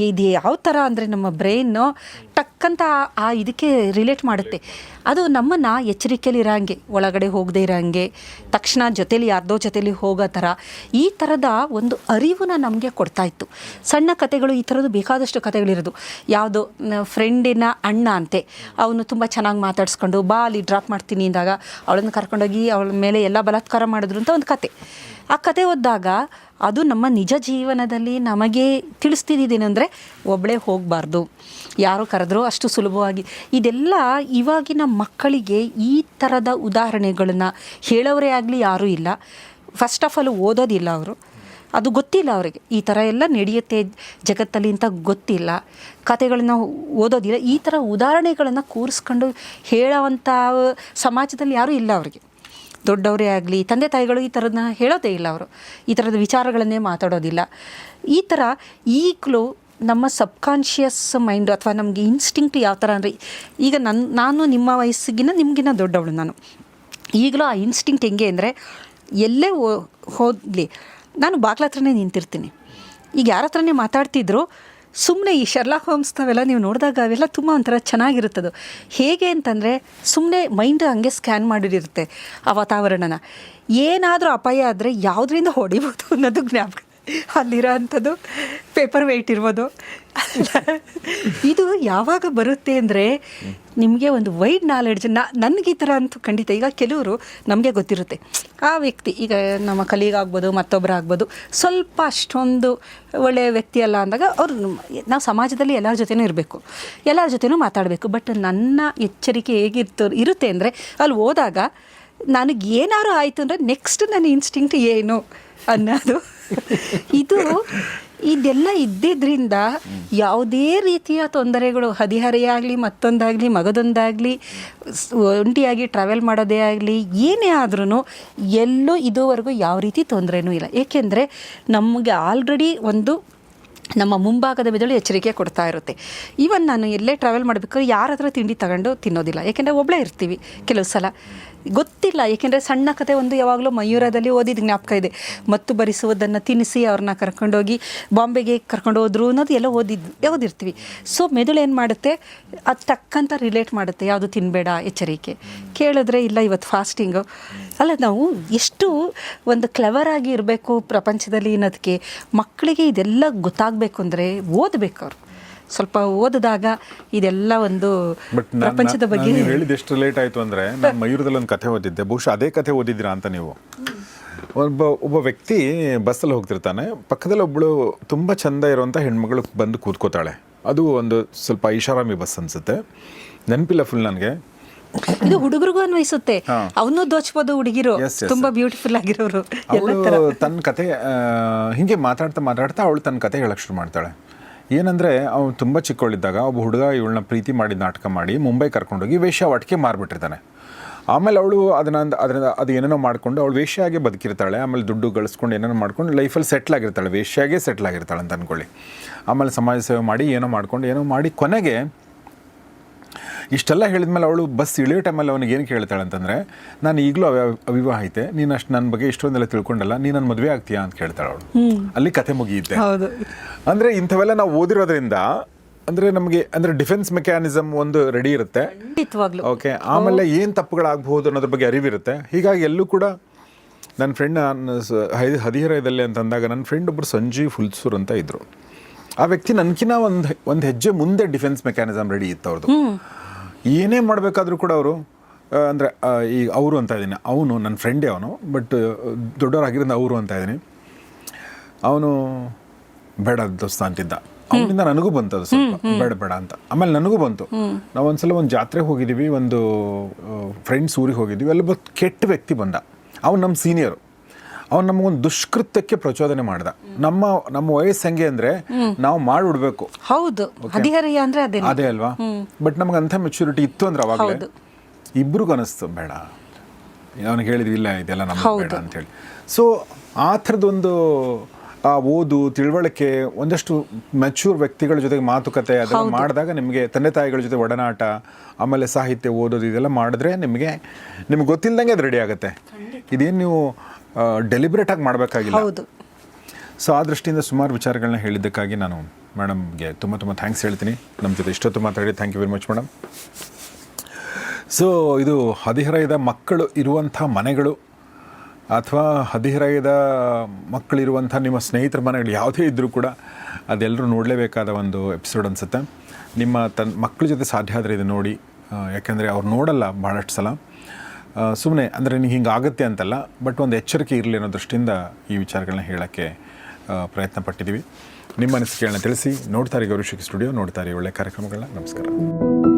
ಇದು ಯಾವ ಥರ ಅಂದರೆ ನಮ್ಮ ಬ್ರೈನು ಟಕ್ಕಂತ ಆ ಇದಕ್ಕೆ ರಿಲೇಟ್ ಮಾಡುತ್ತೆ. ಅದು ನಮ್ಮನ್ನು ಎಚ್ಚರಿಕೆಯಲ್ಲಿ ಇರೋಂಗೆ, ಒಳಗಡೆ ಹೋಗದೆ ಇರೋಂಗೆ, ತಕ್ಷಣ ಜೊತೇಲಿ ಯಾರ್ದೋ ಜೊತೇಲಿ ಹೋಗೋ ಥರ, ಈ ಥರದ ಒಂದು ಅರಿವನ್ನ ನಮಗೆ ಕೊಡ್ತಾಯಿತ್ತು. ಸಣ್ಣ ಕತೆಗಳು ಈ ಥರದ್ದು ಬೇಕಾದಷ್ಟು ಕತೆಗಳಿರೋದು. ಯಾವುದೋ ಫ್ರೆಂಡಿನ ಅಣ್ಣ ಅಂತೆ, ಅವನು ತುಂಬ ಚೆನ್ನಾಗಿ ಮಾತಾಡಿಸ್ಕೊಂಡು ಬಾ ಅಲ್ಲಿ ಡ್ರಾಪ್ ಮಾಡ್ತೀನಿ ಅಂದಾಗ ಅವಳನ್ನು ಕರ್ಕೊಂಡೋಗಿ ಅವಳ ಮೇಲೆ ಎಲ್ಲ ಬಲಾತ್ಕಾರ ಮಾಡಿದ್ರು ಅಂತ ಒಂದು ಕತೆ. ಆ ಕತೆ ಓದಿದಾಗ ಅದು ನಮ್ಮ ನಿಜ ಜೀವನದಲ್ಲಿ ನಮಗೆ ತಿಳಿಸ್ತಿದ್ದೇನೆಂದರೆ ಒಬ್ಬಳೇ ಹೋಗಬಾರ್ದು, ಯಾರು ಕರೆದ್ರೂ ಅಷ್ಟು ಸುಲಭವಾಗಿ. ಇದೆಲ್ಲ ಇವಾಗಿನ ಮಕ್ಕಳಿಗೆ ಈ ಥರದ ಉದಾಹರಣೆಗಳನ್ನು ಹೇಳೋರೇ ಆಗಲಿ ಯಾರೂ ಇಲ್ಲ. ಫಸ್ಟ್ ಆಫ್ ಆಲ್ ಓದೋದಿಲ್ಲ ಅವರು, ಅದು ಗೊತ್ತಿಲ್ಲ ಅವರಿಗೆ ಈ ಥರ ಎಲ್ಲ ನಡೆಯುತ್ತೆ ಜಗತ್ತಲ್ಲಿ ಅಂತ ಗೊತ್ತಿಲ್ಲ. ಕತೆಗಳನ್ನ ಓದೋದಿಲ್ಲ. ಈ ಥರ ಉದಾಹರಣೆಗಳನ್ನು ಕೂರಿಸ್ಕೊಂಡು ಹೇಳೋವಂಥ ಸಮಾಜದಲ್ಲಿ ಯಾರೂ ಇಲ್ಲ ಅವರಿಗೆ. ದೊಡ್ಡವರೇ ಆಗಲಿ ತಂದೆ ತಾಯಿಗಳು ಈ ಥರದನ್ನ ಹೇಳೋದೇ ಇಲ್ಲ. ಅವರು ಈ ಥರದ ವಿಚಾರಗಳನ್ನೇ ಮಾತಾಡೋದಿಲ್ಲ. ಈ ಥರ ಈಗಲೂ ನಮ್ಮ ಸಬ್ಕಾನ್ಷಿಯಸ್ ಮೈಂಡು ಅಥವಾ ನಮಗೆ ಇನ್ಸ್ಟಿಂಕ್ಟ್ ಯಾವ ಥರ ಅಂದರೆ, ಈಗ ನಾನು ನಿಮ್ಮ ವಯಸ್ಸಿಗಿನ ನಿಮಗಿನ್ನ ದೊಡ್ಡವಳು ನಾನು. ಈಗಲೂ ಆ ಇನ್ಸ್ಟಿಂಕ್ಟ್ ಹೆಂಗೆ ಅಂದರೆ, ಎಲ್ಲೇ ಹೋಗಲಿ ನಾನು ಬಾಗ್ಲ ಹತ್ರನೇ ನಿಂತಿರ್ತೀನಿ. ಈಗ ಯಾರ ಹತ್ರನೇ ಮಾತಾಡ್ತಿದ್ರು, ಸುಮ್ಮನೆ ಈ ಶರ್ಲಾಕ್ ಹೋಮ್ಸ್ ಅವೆಲ್ಲ ನೀವು ನೋಡಿದಾಗ ಅವೆಲ್ಲ ತುಂಬ ಒಂಥರ ಚೆನ್ನಾಗಿರುತ್ತದು. ಹೇಗೆ ಅಂತಂದರೆ ಸುಮ್ಮನೆ ಮೈಂಡ್ ಹಂಗೆ ಸ್ಕ್ಯಾನ್ ಮಾಡಿರುತ್ತೆ ಆ ವಾತಾವರಣನ. ಏನಾದರೂ ಅಪಾಯ ಆದರೆ ಯಾವುದರಿಂದ ಹೊಡಿಬೋದು ಅನ್ನೋದು ಜ್ಞಾಪಕ. ಅಲ್ಲಿರೋ ಅಂಥದ್ದು ಪೇಪರ್ ವೆಯ್ಟ್ ಇರ್ಬೋದು. ಇದು ಯಾವಾಗ ಬರುತ್ತೆ ಅಂದರೆ ನಿಮಗೆ ಒಂದು ವೈಡ್ ನಾಲೆಡ್ಜ್. ನನಗೆ ಈ ಥರ ಅಂತೂ ಖಂಡಿತ. ಈಗ ಕೆಲವರು ನಮಗೆ ಗೊತ್ತಿರುತ್ತೆ ಆ ವ್ಯಕ್ತಿ, ಈಗ ನಮ್ಮ ಕಲೀಗ್ ಆಗ್ಬೋದು, ಮತ್ತೊಬ್ಬರು ಆಗ್ಬೋದು, ಸ್ವಲ್ಪ ಅಷ್ಟೊಂದು ಒಳ್ಳೆಯ ವ್ಯಕ್ತಿ ಅಲ್ಲ ಅಂದಾಗ ಅವ್ರು, ನಾವು ಸಮಾಜದಲ್ಲಿ ಎಲ್ಲರ ಜೊತೆನೂ ಇರಬೇಕು, ಎಲ್ಲರ ಜೊತೆನೂ ಮಾತಾಡಬೇಕು. ಬಟ್ ನನ್ನ ಎಚ್ಚರಿಕೆ ಇರುತ್ತೆ ಅಂದರೆ ಅಲ್ಲಿ ಹೋದಾಗ ನನಗೆ ಏನಾದ್ರು ಆಯಿತು ಅಂದರೆ ನೆಕ್ಸ್ಟ್ ನನ್ನ ಇನ್ಸ್ಟಿಂಕ್ಟ್ ಏನು ಅನ್ನೋದು. ಇದೆಲ್ಲ ಇದ್ದಿದ್ದರಿಂದ ಯಾವುದೇ ರೀತಿಯ ತೊಂದರೆಗಳು, ಹದಿಹರೆಯಾಗಲಿ, ಮತ್ತೊಂದಾಗಲಿ, ಮಗದೊಂದಾಗಲಿ, ಒಂಟಿಯಾಗಿ ಟ್ರಾವೆಲ್ ಮಾಡೋದೇ ಆಗಲಿ, ಏನೇ ಆದ್ರೂ ಎಲ್ಲೂ ಇದುವರೆಗೂ ಯಾವ ರೀತಿ ತೊಂದರೆನೂ ಇಲ್ಲ. ಏಕೆಂದರೆ ನಮಗೆ ಆಲ್ರೆಡಿ ಒಂದು ನಮ್ಮ ಮುಂಭಾಗದ ಮೆದುಳು ಎಚ್ಚರಿಕೆ ಕೊಡ್ತಾ ಇರುತ್ತೆ. ಈವನ್ ನಾನು ಎಲ್ಲೇ ಟ್ರಾವೆಲ್ ಮಾಡಬೇಕಾದ್ರೆ ಯಾರ ಹತ್ರ ತಿಂಡಿ ತಗೊಂಡು ತಿನ್ನೋದಿಲ್ಲ. ಏಕೆಂದರೆ ಒಬ್ಬಳೇ ಇರ್ತೀವಿ ಕೆಲವು ಸಲ, ಗೊತ್ತಿಲ್ಲ. ಏಕೆಂದರೆ ಸಣ್ಣ ಕತೆ ಒಂದು ಯಾವಾಗಲೂ ಮಯೂರದಲ್ಲಿ ಓದಿದ ಜ್ಞಾಪಕ ಇದೆ. ಮತ್ತು ಬರಿಸುವುದನ್ನು ತಿನ್ನಿಸಿ ಅವ್ರನ್ನ ಕರ್ಕೊಂಡೋಗಿ ಬಾಂಬೆಗೆ ಕರ್ಕೊಂಡು ಹೋದ್ರು ಅನ್ನೋದು ಎಲ್ಲ ಓದಿರ್ತೀವಿ. ಸೊ ಮೆದುಳು ಏನು ಮಾಡುತ್ತೆ, ಅದು ಟಕ್ಕಂತ ರಿಲೇಟ್ ಮಾಡುತ್ತೆ, ಯಾವುದು ತಿನ್ನಬೇಡ, ಎಚ್ಚರಿಕೆ. ಕೇಳಿದ್ರೆ ಇಲ್ಲ ಇವತ್ತು ಫಾಸ್ಟಿಂಗು ಅಲ್ಲ. ನಾವು ಎಷ್ಟು ಒಂದು ಕ್ಲೆವರಾಗಿ ಇರಬೇಕು ಪ್ರಪಂಚದಲ್ಲಿ ಅನ್ನೋದಕ್ಕೆ. ಮಕ್ಕಳಿಗೆ ಇದೆಲ್ಲ ಗೊತ್ತಾಗಬೇಕು ಅಂದರೆ ಓದಬೇಕು. ಅವರು ಸ್ವಲ್ಪ ಓದಿದಾಗ ಇದೆಲ್ಲ ಒಂದು ಪ್ರಪಂಚದ ಬಗ್ಗೆ. ನೀವು ಹೇಳಿದ್ದು ಎಷ್ಟು ಲೇಟ್ ಆಯಿತು ಅಂದರೆ, ನಾನು ಮಯೂರದಲ್ಲಿ ಒಂದು ಕಥೆ ಓದಿದ್ದೆ. ಬಹುಶಃ ಅದೇ ಕಥೆ ಓದಿದ್ದೀರಾ ಅಂತ ನೀವು. ಒಬ್ಬ ವ್ಯಕ್ತಿ ಬಸ್ಸಲ್ಲಿ ಹೋಗ್ತಿರ್ತಾನೆ, ಪಕ್ಕದಲ್ಲಿ ಒಬ್ಬಳು ತುಂಬ ಚೆಂದ ಇರುವಂಥ ಹೆಣ್ಮಗಳು ಬಂದು ಕೂತ್ಕೋತಾಳೆ. ಅದು ಒಂದು ಸ್ವಲ್ಪ ಐಷಾರಾಮಿ ಬಸ್ ಅನಿಸುತ್ತೆ, ನೆನಪಿಲ್ಲ ಫುಲ್ ನನಗೆ. ಇದು ಹುಡುಗರಿಗೂ ಅನ್ವಯಿಸುತ್ತೆ, ಅವನು ದೋಚ್ಬೋದು. ಹುಡುಗಿರು ತುಂಬ ಬ್ಯೂಟಿಫುಲ್ ಆಗಿರೋರು. ಅವಳು ತನ್ನ ಕತೆ ಹೀಗೆ ಮಾತಾಡ್ತಾ ಅವಳು ತನ್ನ ಕತೆ ಹೇಳಕ್ಕೆ ಶುರು ಮಾಡ್ತಾಳೆ. ಏನಂದರೆ ಅವನು ತುಂಬ ಚಿಕ್ಕವಳಿದ್ದಾಗ ಒಬ್ಬ ಹುಡುಗ ಇವಳನ್ನ ಪ್ರೀತಿ ಮಾಡಿ ನಾಟಕ ಮಾಡಿ ಮುಂಬೈ ಕರ್ಕೊಂಡೋಗಿ ವೇಶ್ಯಾವಾಟಿಕೆ ಮಾರಿಬಿಟ್ಟಿರ್ತಾನೆ. ಆಮೇಲೆ ಅವಳು ಅದು ಏನೇನೋ ಮಾಡಿಕೊಂಡು ಅವಳು ವೇಶ್ಯಾಗೆ ಬದುಕಿರ್ತಾಳೆ. ಆಮೇಲೆ ದುಡ್ಡು ಗಳಿಸ್ಕೊಂಡು ಏನೇನೋ ಮಾಡ್ಕೊಂಡು ಲೈಫಲ್ಲಿ ಸೆಟ್ಲ್ ಆಗಿರ್ತಾಳೆ, ವೇಶ್ಯಾಗೆ ಸೆಟ್ಲ್ ಆಗಿರ್ತಾಳೆ ಅಂತ ಅಂದ್ಕೊಳ್ಳಿ. ಆಮೇಲೆ ಸಮಾಜ ಸೇವೆ ಮಾಡಿ ಏನೋ ಮಾಡಿ ಕೊನೆಗೆ ಇಷ್ಟೆಲ್ಲ ಹೇಳಿದ್ಮೇಲೆ ಅವಳು ಬಸ್ ಇಳಿಯೋ ಟೈಮಲ್ಲಿ ಅವನಿಗೆ ಏನು ಕೇಳ್ತಾಳೆ ಅಂತಂದರೆ, ನಾನು ಈಗಲೂ ಅವಿವಾಹಿತೆ, ನೀನು ಅಷ್ಟು ನನ್ನ ಬಗ್ಗೆ ಇಷ್ಟೊಂದೆಲ್ಲ ತಿಳ್ಕೊಂಡಲ್ಲ, ನೀನು ನನ್ನ ಮದುವೆ ಆಗ್ತೀಯಾ ಅಂತ ಕೇಳ್ತಾಳೆ ಅವಳು. ಅಲ್ಲಿ ಕತೆ ಮುಗಿಯುತ್ತೆ. ಅಂದರೆ ಇಂಥವೆಲ್ಲ ನಾವು ಓದಿರೋದ್ರಿಂದ ಅಂದರೆ ನಮಗೆ ಅಂದರೆ ಡಿಫೆನ್ಸ್ ಮೆಕ್ಯಾನಿಸಮ್ ಒಂದು ರೆಡಿ ಇರುತ್ತೆ. ಓಕೆ, ಆಮೇಲೆ ಏನು ತಪ್ಪುಗಳಾಗಬಹುದು ಅನ್ನೋದ್ರ ಬಗ್ಗೆ ಅರಿವಿರುತ್ತೆ. ಹೀಗಾಗಿ ಎಲ್ಲೂ ಕೂಡ ನನ್ನ ಫ್ರೆಂಡ್ ಹದಿಹರೆಯದಲ್ಲಿ ಅಂತಂದಾಗ ನನ್ನ ಫ್ರೆಂಡ್ ಒಬ್ಬರು ಸಂಜೀವ್ ಹುಲ್ಸೂರ್ ಅಂತ ಇದ್ದರು. ಆ ವ್ಯಕ್ತಿ ನನಗಿನ್ನ ಒಂದು ಹೆಜ್ಜೆ ಮುಂದೆ ಡಿಫೆನ್ಸ್ ಮೆಕ್ಯಾನಿಸಮ್ ರೆಡಿ ಇತ್ತು ಅವ್ರದ್ದು. ಏನೇ ಮಾಡಬೇಕಾದ್ರೂ ಕೂಡ ಅವರು ಅಂದರೆ ಈಗ ಅವರು ಅಂತ ಇದ್ದೀನಿ, ಅವನು ನನ್ನ ಫ್ರೆಂಡೇ ಅವನು, ಬಟ್ ದೊಡ್ಡವರಾಗಿರೋದು ಅವರು ಅಂತ ಇದ್ದೀನಿ. ಅವನು ಬೇಡ ದೋಸ್ತ ಅಂತಿದ್ದ. ಅವನಿಂದ ನನಗೂ ಬಂತು ಅದು ಸ್ವಲ್ಪ ಬೇಡ ಅಂತ. ಆಮೇಲೆ ನನಗೂ ಬಂತು. ನಾವು ಒಂದ್ಸಲ ಒಂದು ಜಾತ್ರೆಗೆ ಹೋಗಿದ್ದೀವಿ, ಒಂದು ಫ್ರೆಂಡ್ಸ್ ಊರಿಗೆ ಹೋಗಿದ್ದೀವಿ. ಅಲ್ಲಿ ಕೆಟ್ಟ ವ್ಯಕ್ತಿ ಬಂದ. ಅವನು ನಮ್ಮ ಸೀನಿಯರು. ಅವ್ನು ನಮಗೊಂದು ದುಷ್ಕೃತ್ಯಕ್ಕೆ ಪ್ರಚೋದನೆ ಮಾಡ್ದ. ನಮ್ಮ ವಯಸ್ಸು ಹೆಂಗೆ ಅಂದರೆ ನಾವು ಮಾಡಿಬಿಡ್ಬೇಕು. ಹೌದು, ಹದಿಹರೆಯ ಅಂದರೆ ಅದೇ ಅಲ್ವಾ. ಬಟ್ ನಮ್ಗೆ ಅಂಥ ಮೆಚುರಿಟಿ ಇತ್ತು ಅಂದ್ರೆ ಅವಾಗಲೇ ಇಬ್ರಿಗೂ ಅನಿಸ್ತು ಬೇಡ. ಅವನಿಗೆ ಹೇಳಿದ್ವಿ ಇಲ್ಲ ಇದೆಲ್ಲ ನಮ್ಗೆ ಬೇಡ ಅಂತೇಳಿ. ಸೊ ಆ ಥರದೊಂದು ಓದು, ತಿಳುವಳಿಕೆ, ಒಂದಷ್ಟು ಮೆಚ್ಯೂರ್ ವ್ಯಕ್ತಿಗಳ ಜೊತೆಗೆ ಮಾತುಕತೆ ಅದೆಲ್ಲ ಮಾಡಿದಾಗ ನಿಮಗೆ ತಂದೆ ತಾಯಿಗಳ ಜೊತೆ ಒಡನಾಟ, ಆಮೇಲೆ ಸಾಹಿತ್ಯ ಓದೋದು ಇದೆಲ್ಲ ಮಾಡಿದ್ರೆ ನಿಮಗೆ ಗೊತ್ತಿಲ್ಲದಂಗೆ ಅದು ರೆಡಿ ಆಗುತ್ತೆ. ಇದೇನು ನೀವು ಡೆಲಿಬ್ರೇಟಾಗಿ ಮಾಡಬೇಕಾಗಿಲ್ಲ. ಸೊ ಆ ದೃಷ್ಟಿಯಿಂದ ಸುಮಾರು ವಿಚಾರಗಳನ್ನ ಹೇಳಿದ್ದಕ್ಕಾಗಿ ನಾನು ಮೇಡಮ್ಗೆ ತುಂಬ ಥ್ಯಾಂಕ್ಸ್ ಹೇಳ್ತೀನಿ. ನಮ್ಮ ಜೊತೆ ಇಷ್ಟೊತ್ತು ಮಾತಾಡಿ thank you very much madam. So ಇದು ಹದಿಹರೆಯದ ಮಕ್ಕಳು ಇರುವಂಥ ಮನೆಗಳು ಅಥವಾ ಹದಿಹರೆಯದ ಮಕ್ಕಳಿರುವಂಥ ನಿಮ್ಮ ಸ್ನೇಹಿತರ ಮನೆಗಳು ಯಾವುದೇ ಇದ್ದರೂ ಕೂಡ ಅದೆಲ್ಲರೂ ನೋಡಲೇಬೇಕಾದ ಒಂದು ಎಪಿಸೋಡ್ ಅನಿಸುತ್ತೆ. ನಿಮ್ಮ ಮಕ್ಕಳ ಜೊತೆ ಸಾಧ್ಯ ಆದರೆ ಇದು ನೋಡಿ. ಯಾಕೆಂದರೆ ಅವ್ರು ನೋಡಲ್ಲ ಭಾಳಷ್ಟು ಸಲ. ಸುಮ್ಮನೆ ಅಂದರೆ ನೀವು ಹಿಂಗೆ ಆಗುತ್ತೆ ಅಂತಲ್ಲ, ಬಟ್ ಒಂದು ಎಚ್ಚರಿಕೆ ಇರಲಿ ಅನ್ನೋ ದೃಷ್ಟಿಯಿಂದ ಈ ವಿಚಾರಗಳನ್ನ ಹೇಳೋಕ್ಕೆ ಪ್ರಯತ್ನ ಪಟ್ಟಿದ್ದೀವಿ. ನಿಮ್ಮ ಅನಿಸಿಕೆಗಳನ್ನ ತಿಳಿಸಿ. ನೋಡ್ತಾರೆ ಗೌರಿ ಶಕ್ಕಿ ಸ್ಟುಡಿಯೋ, ನೋಡ್ತಾರೆ ಒಳ್ಳೆ ಕಾರ್ಯಕ್ರಮಗಳನ್ನ. ನಮಸ್ಕಾರ.